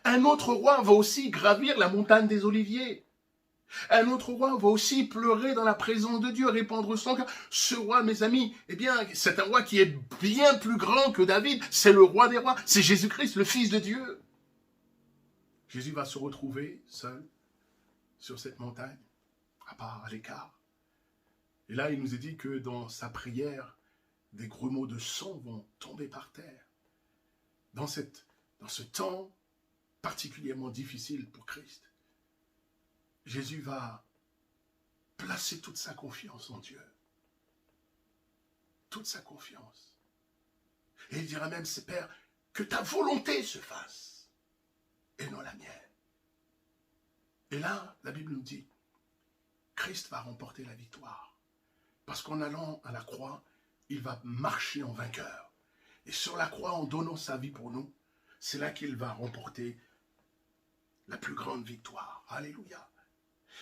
un autre roi va aussi gravir la montagne des Oliviers. Un autre roi va aussi pleurer dans la présence de Dieu, répandre son cœur. Ce roi, mes amis, eh bien, c'est un roi qui est bien plus grand que David. C'est le roi des rois. C'est Jésus-Christ, le Fils de Dieu. Jésus va se retrouver seul sur cette montagne, à part, à l'écart. Et là, il nous est dit que dans sa prière, des grumeaux de sang vont tomber par terre. Dans ce temps particulièrement difficile pour Christ, Jésus va placer toute sa confiance en Dieu. Toute sa confiance. Et il dira même, c'est Père, que ta volonté se fasse, et non la mienne. Et là, la Bible nous dit, Christ va remporter la victoire. Parce qu'en allant à la croix, il va marcher en vainqueur. Et sur la croix, en donnant sa vie pour nous, c'est là qu'il va remporter la plus grande victoire. Alléluia.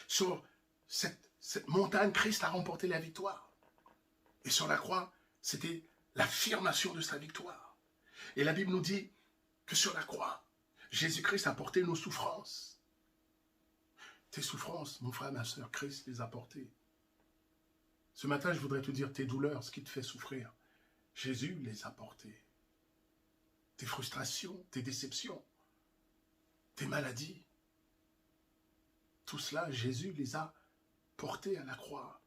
Sur cette montagne, Christ a remporté la victoire. Et sur la croix, c'était l'affirmation de sa victoire. Et la Bible nous dit que sur la croix, Jésus-Christ a porté nos souffrances. Tes souffrances, mon frère, ma soeur, Christ les a portées. Ce matin, je voudrais te dire tes douleurs, ce qui te fait souffrir. Jésus les a portées. Tes frustrations, tes déceptions. tes maladies. Tout cela, Jésus les a portés à la croix.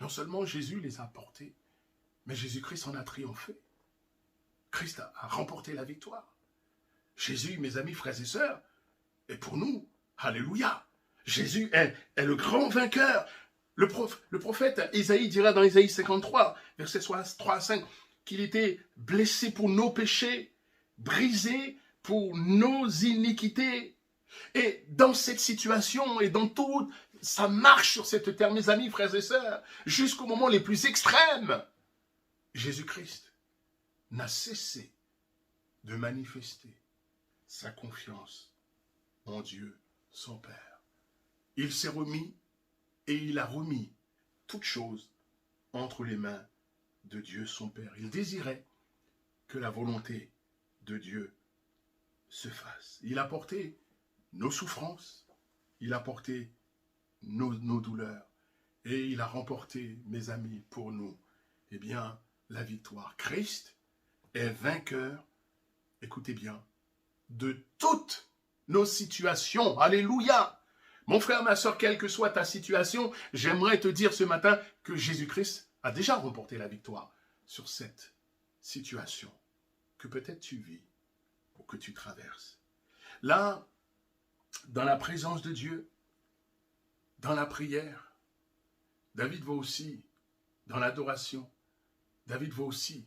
Non seulement Jésus les a portés, mais Jésus-Christ en a triomphé. Christ a remporté la victoire. Jésus, mes amis, frères et sœurs, est pour nous. Alléluia. Jésus est le grand vainqueur. Le prophète Isaïe dira dans Isaïe 53, versets 3 à 5, qu'il était blessé pour nos péchés, brisé pour nos iniquités. Et dans cette situation et dans toute sa marche sur cette terre, mes amis, frères et sœurs, jusqu'au moment les plus extrêmes, Jésus-Christ n'a cessé de manifester sa confiance en Dieu, son Père. Il s'est remis et il a remis toutes choses entre les mains de Dieu, son Père. Il désirait que la volonté de Dieu se fasse. Il a porté nos souffrances, il a porté nos douleurs et il a remporté, mes amis, pour nous, eh bien, la victoire. Christ est vainqueur, écoutez bien, de toutes nos situations. Alléluia! Mon frère, ma soeur, quelle que soit ta situation, j'aimerais te dire ce matin que Jésus-Christ a déjà remporté la victoire sur cette situation que peut-être tu vis ou que tu traverses. Là, dans la présence de Dieu, dans la prière, David va aussi, dans l'adoration, David va aussi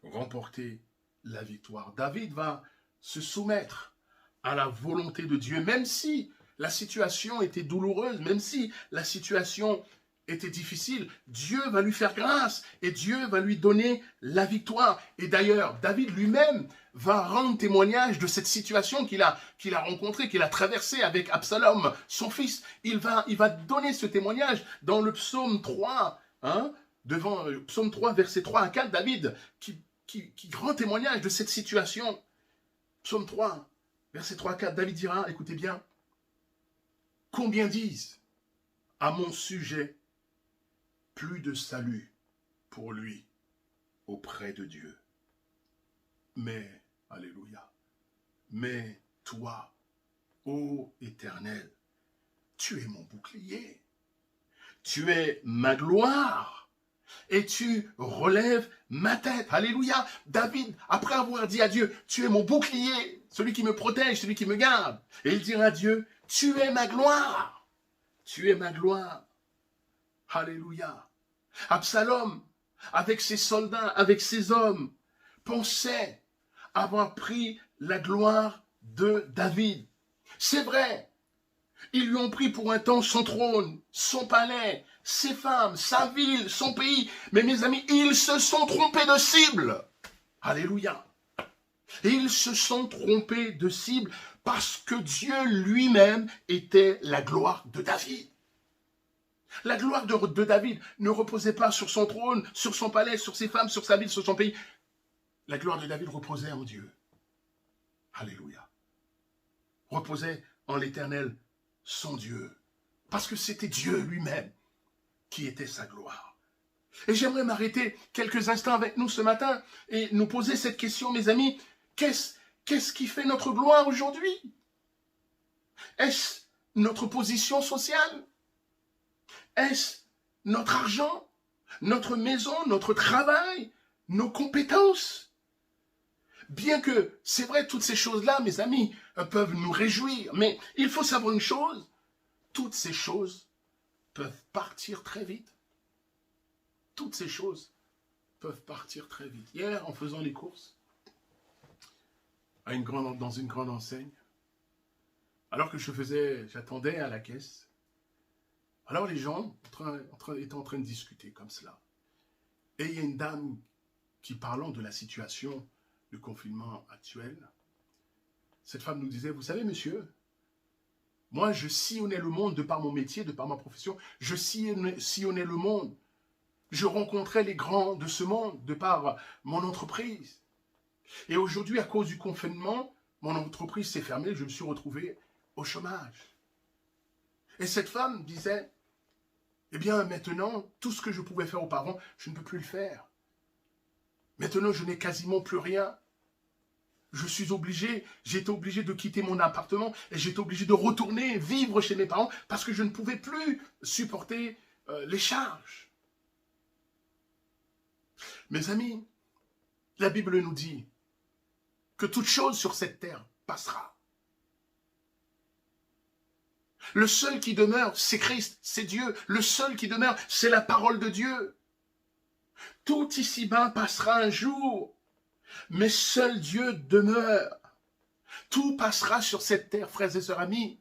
remporter la victoire. David va se soumettre à la volonté de Dieu, même si la situation était douloureuse, même si la situation était difficile, Dieu va lui faire grâce et Dieu va lui donner la victoire. Et d'ailleurs, David lui-même va rendre témoignage de cette situation qu'il a rencontrée, qu'il a traversée avec Absalom, son fils. Il va donner ce témoignage dans le psaume 3, devant psaume 3, versets 3 à 4, David qui rend témoignage de cette situation. Psaume 3, versets 3 à 4, David dira, écoutez bien, « Combien disent à mon sujet plus de salut pour lui auprès de Dieu. Mais, alléluia, mais toi, ô Éternel, tu es mon bouclier, tu es ma gloire, et tu relèves ma tête. Alléluia. David, après avoir dit à Dieu, tu es mon bouclier, celui qui me protège, celui qui me garde, et il dira à Dieu, tu es ma gloire, tu es ma gloire. Alléluia. Absalom, avec ses soldats, avec ses hommes, pensait avoir pris la gloire de David. C'est vrai, ils lui ont pris pour un temps son trône, son palais, ses femmes, sa ville, son pays. Mais mes amis, ils se sont trompés de cible. Alléluia. Et ils se sont trompés de cible parce que Dieu lui-même était la gloire de David. La gloire de David ne reposait pas sur son trône, sur son palais, sur ses femmes, sur sa ville, sur son pays. La gloire de David reposait en Dieu. Alléluia. Reposait en l'Éternel, son Dieu. Parce que c'était Dieu lui-même qui était sa gloire. Et j'aimerais m'arrêter quelques instants avec nous ce matin et nous poser cette question, mes amis. Qu'est-ce qui fait notre gloire aujourd'hui? Est-ce notre position sociale? Est-ce notre argent, notre maison, notre travail, nos compétences? Bien que, c'est vrai, toutes ces choses-là, mes amis, peuvent nous réjouir. Mais il faut savoir une chose, toutes ces choses peuvent partir très vite. Toutes ces choses peuvent partir très vite. Hier, en faisant les courses, dans une grande enseigne, alors que j'attendais à la caisse, alors les gens étaient en train de discuter comme cela. Et il y a une dame qui, parlant de la situation du confinement actuel, cette femme nous disait, vous savez monsieur, moi je sillonnais le monde de par mon métier, de par ma profession, je sillonnais le monde. Je rencontrais les grands de ce monde de par mon entreprise. Et aujourd'hui, à cause du confinement, mon entreprise s'est fermée, je me suis retrouvé au chômage. Et cette femme disait, eh bien maintenant, tout ce que je pouvais faire auparavant, je ne peux plus le faire. Maintenant, je n'ai quasiment plus rien. j'étais obligé de quitter mon appartement et j'étais obligé de retourner vivre chez mes parents parce que je ne pouvais plus supporter les charges. Mes amis, la Bible nous dit que toute chose sur cette terre passera. Le seul qui demeure, c'est Christ, c'est Dieu. Le seul qui demeure, c'est la parole de Dieu. Tout ici-bas passera un jour, mais seul Dieu demeure. Tout passera sur cette terre, frères et sœurs amis.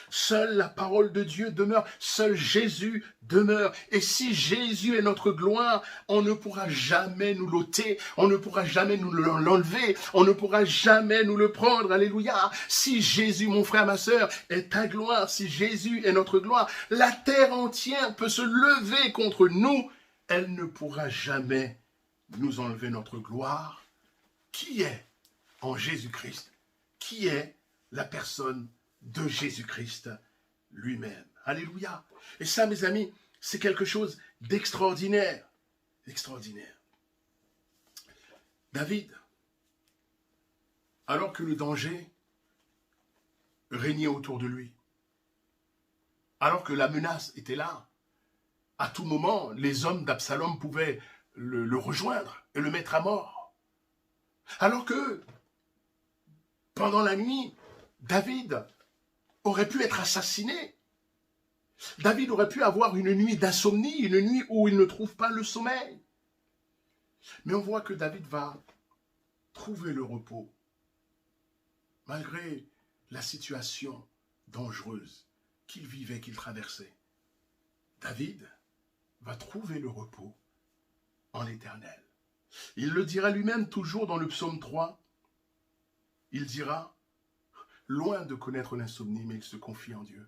Seule la parole de Dieu demeure, seul Jésus demeure. Et si Jésus est notre gloire, on ne pourra jamais nous l'ôter, on ne pourra jamais nous l'enlever, on ne pourra jamais nous le prendre. Alléluia. Si Jésus, mon frère, ma sœur, est ta gloire, si Jésus est notre gloire, la terre entière peut se lever contre nous. Elle ne pourra jamais nous enlever notre gloire. Qui est en Jésus-Christ? Qui est la personne de Jésus-Christ lui-même? Alléluia. Et ça, mes amis, c'est quelque chose d'extraordinaire. Extraordinaire. David, alors que le danger régnait autour de lui, alors que la menace était là, à tout moment, les hommes d'Absalom pouvaient le rejoindre et le mettre à mort. Alors que, pendant la nuit, David aurait pu être assassiné. David aurait pu avoir une nuit d'insomnie, une nuit où il ne trouve pas le sommeil. Mais on voit que David va trouver le repos, malgré la situation dangereuse qu'il vivait, qu'il traversait. David va trouver le repos en l'Éternel. Il le dira lui-même toujours dans le psaume 3. Il dira, loin de connaître l'insomnie, mais il se confie en Dieu.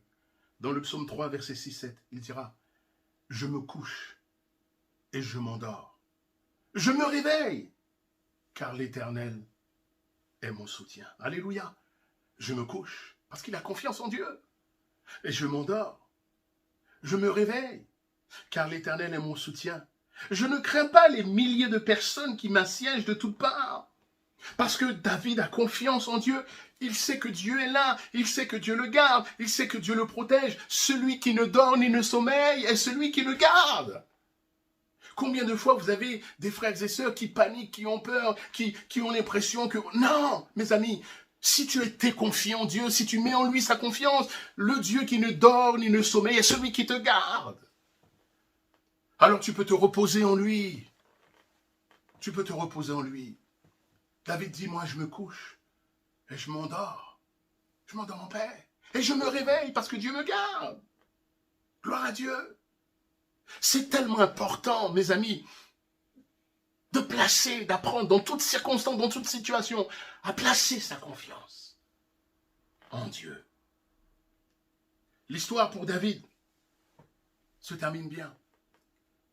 Dans le psaume 3, verset 6-7, il dira, « Je me couche et je m'endors. Je me réveille, car l'Éternel est mon soutien. » Alléluia. Je me couche, parce qu'il a confiance en Dieu. Et je m'endors. Je me réveille, car l'Éternel est mon soutien. Je ne crains pas les milliers de personnes qui m'assiègent de toutes parts. Parce que David a confiance en Dieu. Il sait que Dieu est là. Il sait que Dieu le garde. Il sait que Dieu le protège. Celui qui ne dort ni ne sommeille est celui qui le garde. Combien de fois vous avez des frères et sœurs qui paniquent, qui ont peur, qui ont l'impression que... Non, mes amis, si tu étais confiant en Dieu, si tu mets en lui sa confiance, le Dieu qui ne dort ni ne sommeille est celui qui te garde. Alors tu peux te reposer en lui. Tu peux te reposer en lui. David dit, moi je me couche et je m'endors. Je m'endors en paix. Et je me réveille parce que Dieu me garde. Gloire à Dieu. C'est tellement important, mes amis, de placer, d'apprendre dans toutes circonstances, dans toute situation, à placer sa confiance en Dieu. L'histoire pour David se termine bien.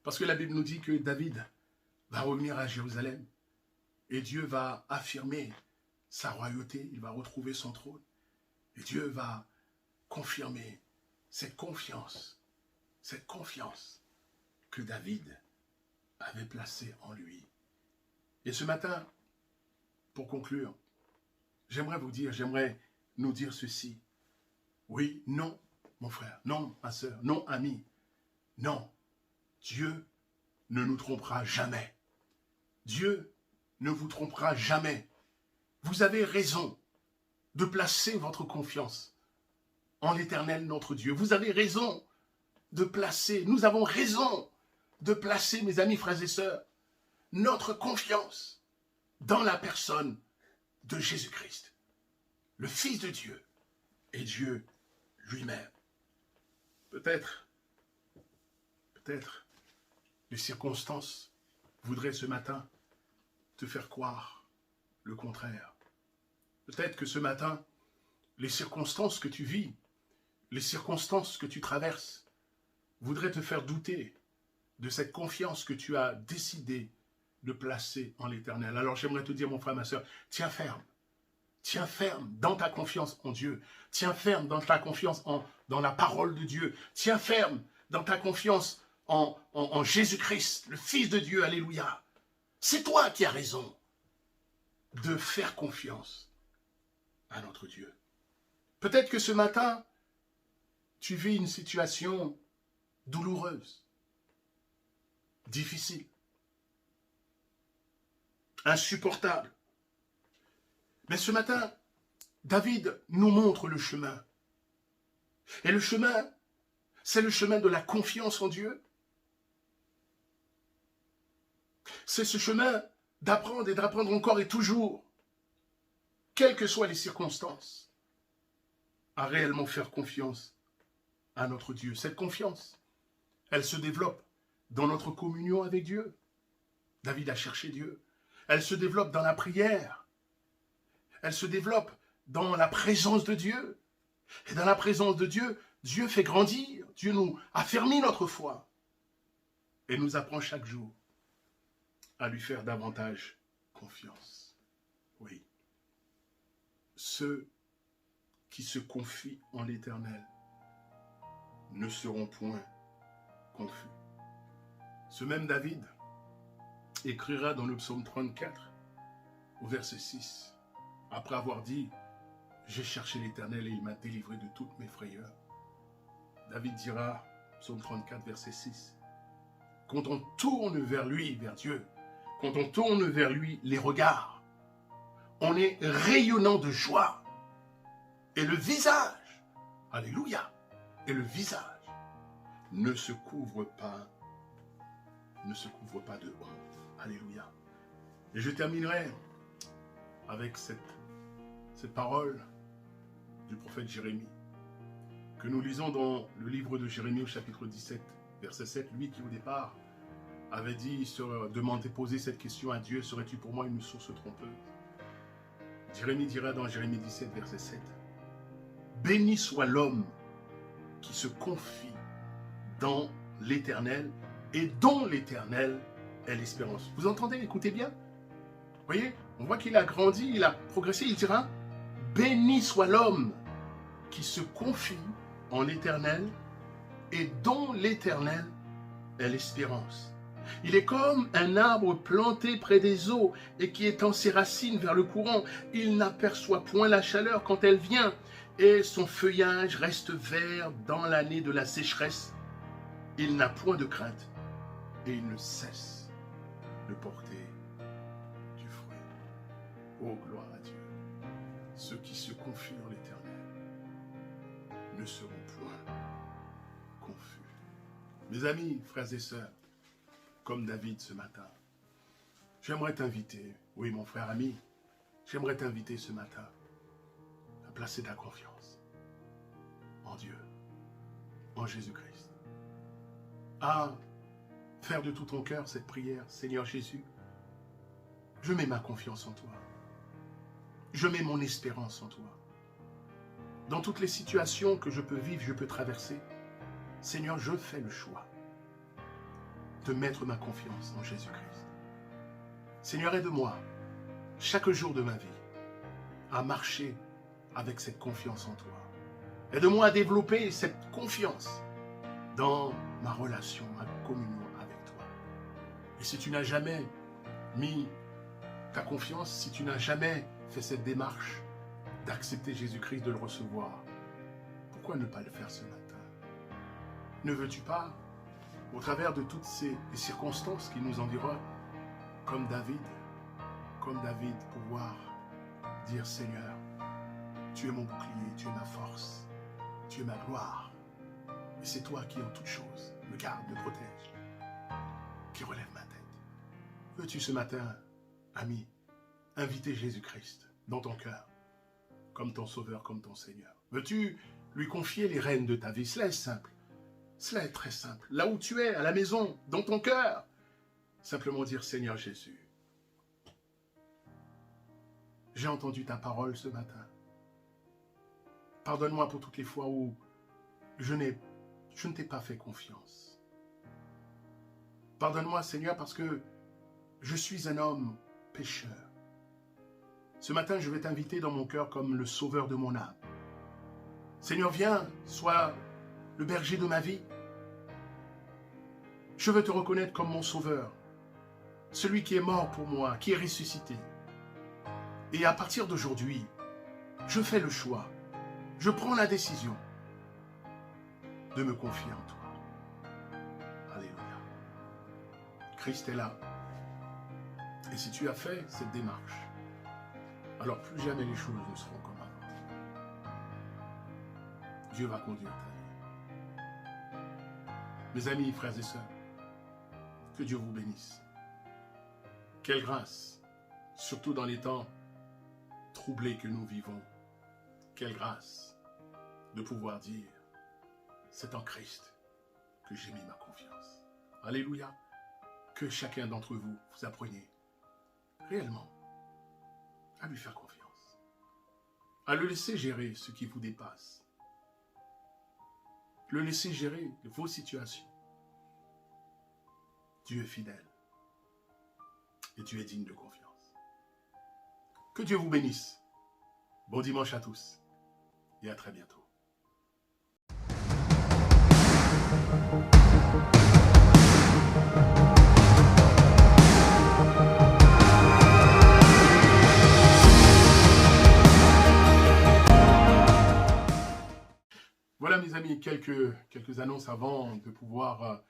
Parce que la Bible nous dit que David va revenir à Jérusalem et Dieu va affirmer sa royauté, il va retrouver son trône. Et Dieu va confirmer cette confiance que David avait placée en lui. Et ce matin, pour conclure, j'aimerais nous dire ceci. Oui, non, mon frère, non, ma sœur, non, ami, non. Dieu ne nous trompera jamais. Dieu ne vous trompera jamais. Vous avez raison de placer votre confiance en l'Éternel, notre Dieu. Vous avez raison de placer, nous avons raison de placer, mes amis, frères et sœurs, notre confiance dans la personne de Jésus-Christ, le Fils de Dieu et Dieu lui-même. Peut-être, les circonstances voudraient ce matin te faire croire le contraire. Peut-être que ce matin, les circonstances que tu vis, les circonstances que tu traverses, voudraient te faire douter de cette confiance que tu as décidé de placer en l'Éternel. Alors j'aimerais te dire, mon frère, ma sœur, tiens ferme. Tiens ferme dans ta confiance en Dieu. Tiens ferme dans ta confiance dans la parole de Dieu. Tiens ferme dans ta confiance en Jésus-Christ, le Fils de Dieu. Alléluia. C'est toi qui as raison. de faire confiance à notre Dieu. Peut-être que ce matin, tu vis une situation douloureuse, difficile, insupportable. Mais ce matin, David nous montre le chemin. Et le chemin, c'est le chemin de la confiance en Dieu. C'est ce chemin d'apprendre et d'apprendre encore et toujours, quelles que soient les circonstances, à réellement faire confiance à notre Dieu. Cette confiance, elle se développe dans notre communion avec Dieu. David a cherché Dieu. Elle se développe dans la prière. Elle se développe dans la présence de Dieu. Et dans la présence de Dieu, Dieu fait grandir. Dieu nous affermit notre foi. Et nous apprend chaque jour à lui faire davantage confiance. Oui. Ceux qui se confient en l'Éternel ne seront point confus. Ce même David écrira dans le psaume 34, au verset 6, après avoir dit « J'ai cherché l'Éternel et il m'a délivré de toutes mes frayeurs ». David dira, psaume 34, verset 6, « Quand on tourne vers lui, vers Dieu, quand on tourne vers lui les regards, on est rayonnant de joie. Et le visage, alléluia, et le visage ne se couvre pas de honte. Alléluia. Et je terminerai avec cette parole du prophète Jérémie, que nous lisons dans le livre de Jérémie au chapitre 17, verset 7, lui qui au départ avait dit, poser cette question à Dieu, serais-tu pour moi une source trompeuse? Jérémie dira dans Jérémie 17, verset 7, béni soit l'homme qui se confie dans l'Éternel et dont l'Éternel est l'espérance. Vous entendez, écoutez bien. Vous voyez, on voit qu'il a grandi, il a progressé, il dira, béni soit l'homme qui se confie en l'Éternel et dont l'Éternel est l'espérance. Il est comme un arbre planté près des eaux et qui étend ses racines vers le courant. Il n'aperçoit point la chaleur quand elle vient et son feuillage reste vert dans l'année de la sécheresse. Il n'a point de crainte et il ne cesse de porter du fruit. Oh, gloire à Dieu. Ceux qui se confient en l'Éternel ne seront point confus. Mes amis, frères et sœurs, comme David ce matin, j'aimerais t'inviter, oui mon frère ami, j'aimerais t'inviter ce matin à placer ta confiance en Dieu, en Jésus-Christ, à faire de tout ton cœur cette prière, Seigneur Jésus, je mets ma confiance en toi, je mets mon espérance en toi. Dans toutes les situations que je peux vivre, je peux traverser, Seigneur, je fais le choix de mettre ma confiance en Jésus-Christ. Seigneur, aide-moi, chaque jour de ma vie, à marcher avec cette confiance en toi. Aide-moi à développer cette confiance dans ma relation, ma communion avec toi. Et si tu n'as jamais mis ta confiance, si tu n'as jamais fait cette démarche d'accepter Jésus-Christ, de le recevoir, pourquoi ne pas le faire ce matin? Ne veux-tu pas, au travers de toutes ces circonstances qui nous environnent, comme David, pouvoir dire, Seigneur, tu es mon bouclier, tu es ma force, tu es ma gloire. Et c'est toi qui, en toutes choses, me garde, me protège, qui relève ma tête. Veux-tu ce matin, ami, inviter Jésus-Christ dans ton cœur, comme ton Sauveur, comme ton Seigneur? Veux-tu lui confier les rênes de ta vie? Cela est simple. Cela est très simple. Là où tu es, à la maison, dans ton cœur, simplement dire, Seigneur Jésus, j'ai entendu ta parole ce matin. Pardonne-moi pour toutes les fois où je ne t'ai pas fait confiance. Pardonne-moi, Seigneur, parce que je suis un homme pécheur. Ce matin, je vais t'inviter dans mon cœur comme le sauveur de mon âme. Seigneur, viens, sois le berger de ma vie. Je veux te reconnaître comme mon sauveur, celui qui est mort pour moi, qui est ressuscité. Et à partir d'aujourd'hui, je fais le choix, je prends la décision de me confier en toi. Alléluia. Christ est là. Et si tu as fait cette démarche, alors plus jamais les choses ne seront comme avant. Dieu va conduire ta vie. Mes amis, frères et sœurs, que Dieu vous bénisse. Quelle grâce, surtout dans les temps troublés que nous vivons. Quelle grâce de pouvoir dire, c'est en Christ que j'ai mis ma confiance. Alléluia. Que chacun d'entre vous, vous appreniez réellement à lui faire confiance, à le laisser gérer ce qui vous dépasse, le laisser gérer vos situations. Dieu est fidèle et Dieu est digne de confiance. Que Dieu vous bénisse. Bon dimanche à tous et à très bientôt. Voilà mes amis, quelques annonces avant de pouvoir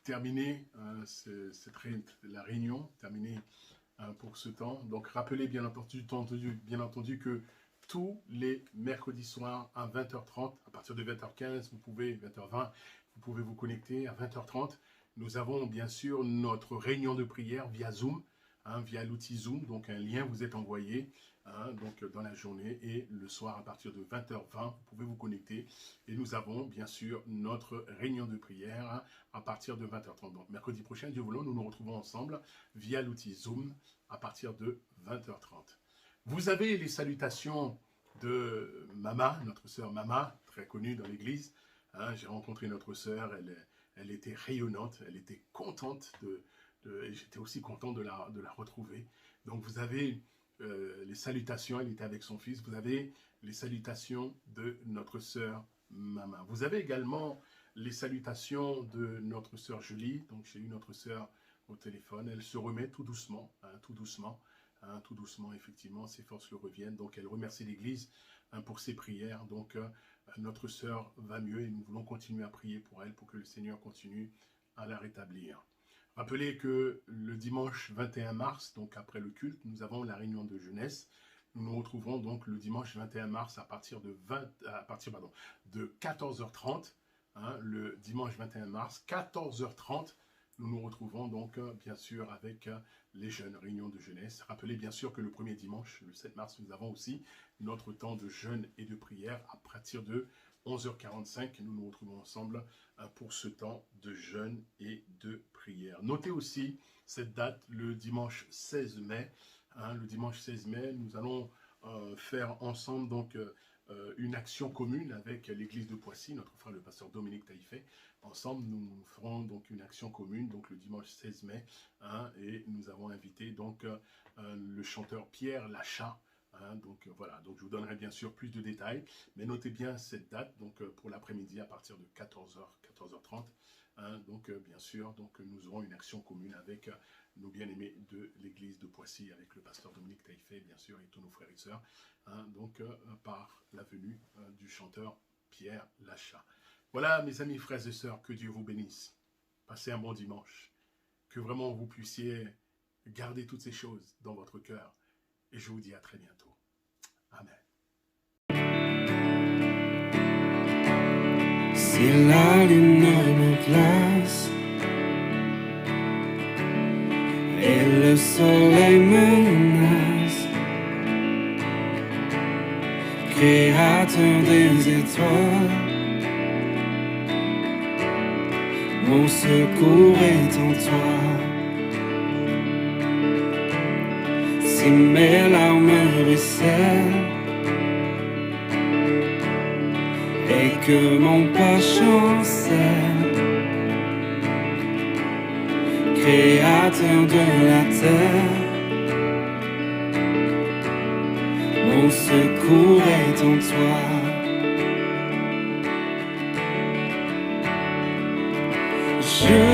terminer la réunion, terminer pour ce temps. Donc rappelez bien entendu que tous les mercredis soirs à 20h30, à partir de 20h15, 20h20, vous pouvez vous connecter à 20h30. Nous avons bien sûr notre réunion de prière via Zoom, via l'outil Zoom, donc un lien vous est envoyé donc dans la journée, et le soir à partir de 20h20, vous pouvez vous connecter et nous avons bien sûr notre réunion de prière à partir de 20h30. Donc mercredi prochain, Dieu voulant, nous nous retrouvons ensemble via l'outil Zoom à partir de 20h30. Vous avez les salutations de Mama, notre sœur Mama, très connue dans l'église. J'ai rencontré notre sœur, elle était rayonnante, elle était contente et j'étais aussi content de la retrouver. Donc vous avez les salutations, elle était avec son fils. Vous avez les salutations de notre sœur Mama. Vous avez également les salutations de notre sœur Julie. Donc j'ai eu notre sœur au téléphone. Elle se remet tout doucement, tout doucement, effectivement, ses forces le reviennent. Donc elle remercie l'Église pour ses prières. Donc notre sœur va mieux et nous voulons continuer à prier pour elle, pour que le Seigneur continue à la rétablir. Rappelez que le dimanche 21 mars, donc après le culte, nous avons la réunion de jeunesse. Nous nous retrouverons donc le dimanche 21 mars à partir de 14h30. Le dimanche 21 mars, 14h30, nous nous retrouvons donc bien sûr avec les jeunes, réunions de jeunesse. Rappelez bien sûr que le premier dimanche, le 7 mars, nous avons aussi notre temps de jeûne et de prière à partir de 11h45, nous nous retrouvons ensemble pour ce temps de jeûne et de prière. Notez aussi cette date, le dimanche 16 mai. Le dimanche 16 mai, nous allons faire ensemble donc une action commune avec l'église de Poissy, notre frère le pasteur Dominique Taïfé. Ensemble, nous ferons donc une action commune, donc le dimanche 16 mai, et nous avons invité donc le chanteur Pierre Lachat. Donc voilà, donc je vous donnerai bien sûr plus de détails, mais notez bien cette date, donc pour l'après-midi à partir de 14h30, donc bien sûr, donc nous aurons une action commune avec nos bien-aimés de l'église de Poissy, avec le pasteur Dominique Taïfé, bien sûr, et tous nos frères et sœurs, donc par la venue du chanteur Pierre Lachat. Voilà mes amis, frères et sœurs, que Dieu vous bénisse, passez un bon dimanche, que vraiment vous puissiez garder toutes ces choses dans votre cœur. Et je vous dis à très bientôt. Amen. Si la lune me glace et le soleil menace, créateur des étoiles, mon secours est en toi. Si mes larmes ruissellent et que mon pas chancelle, créateur de la terre, mon secours est en toi. Je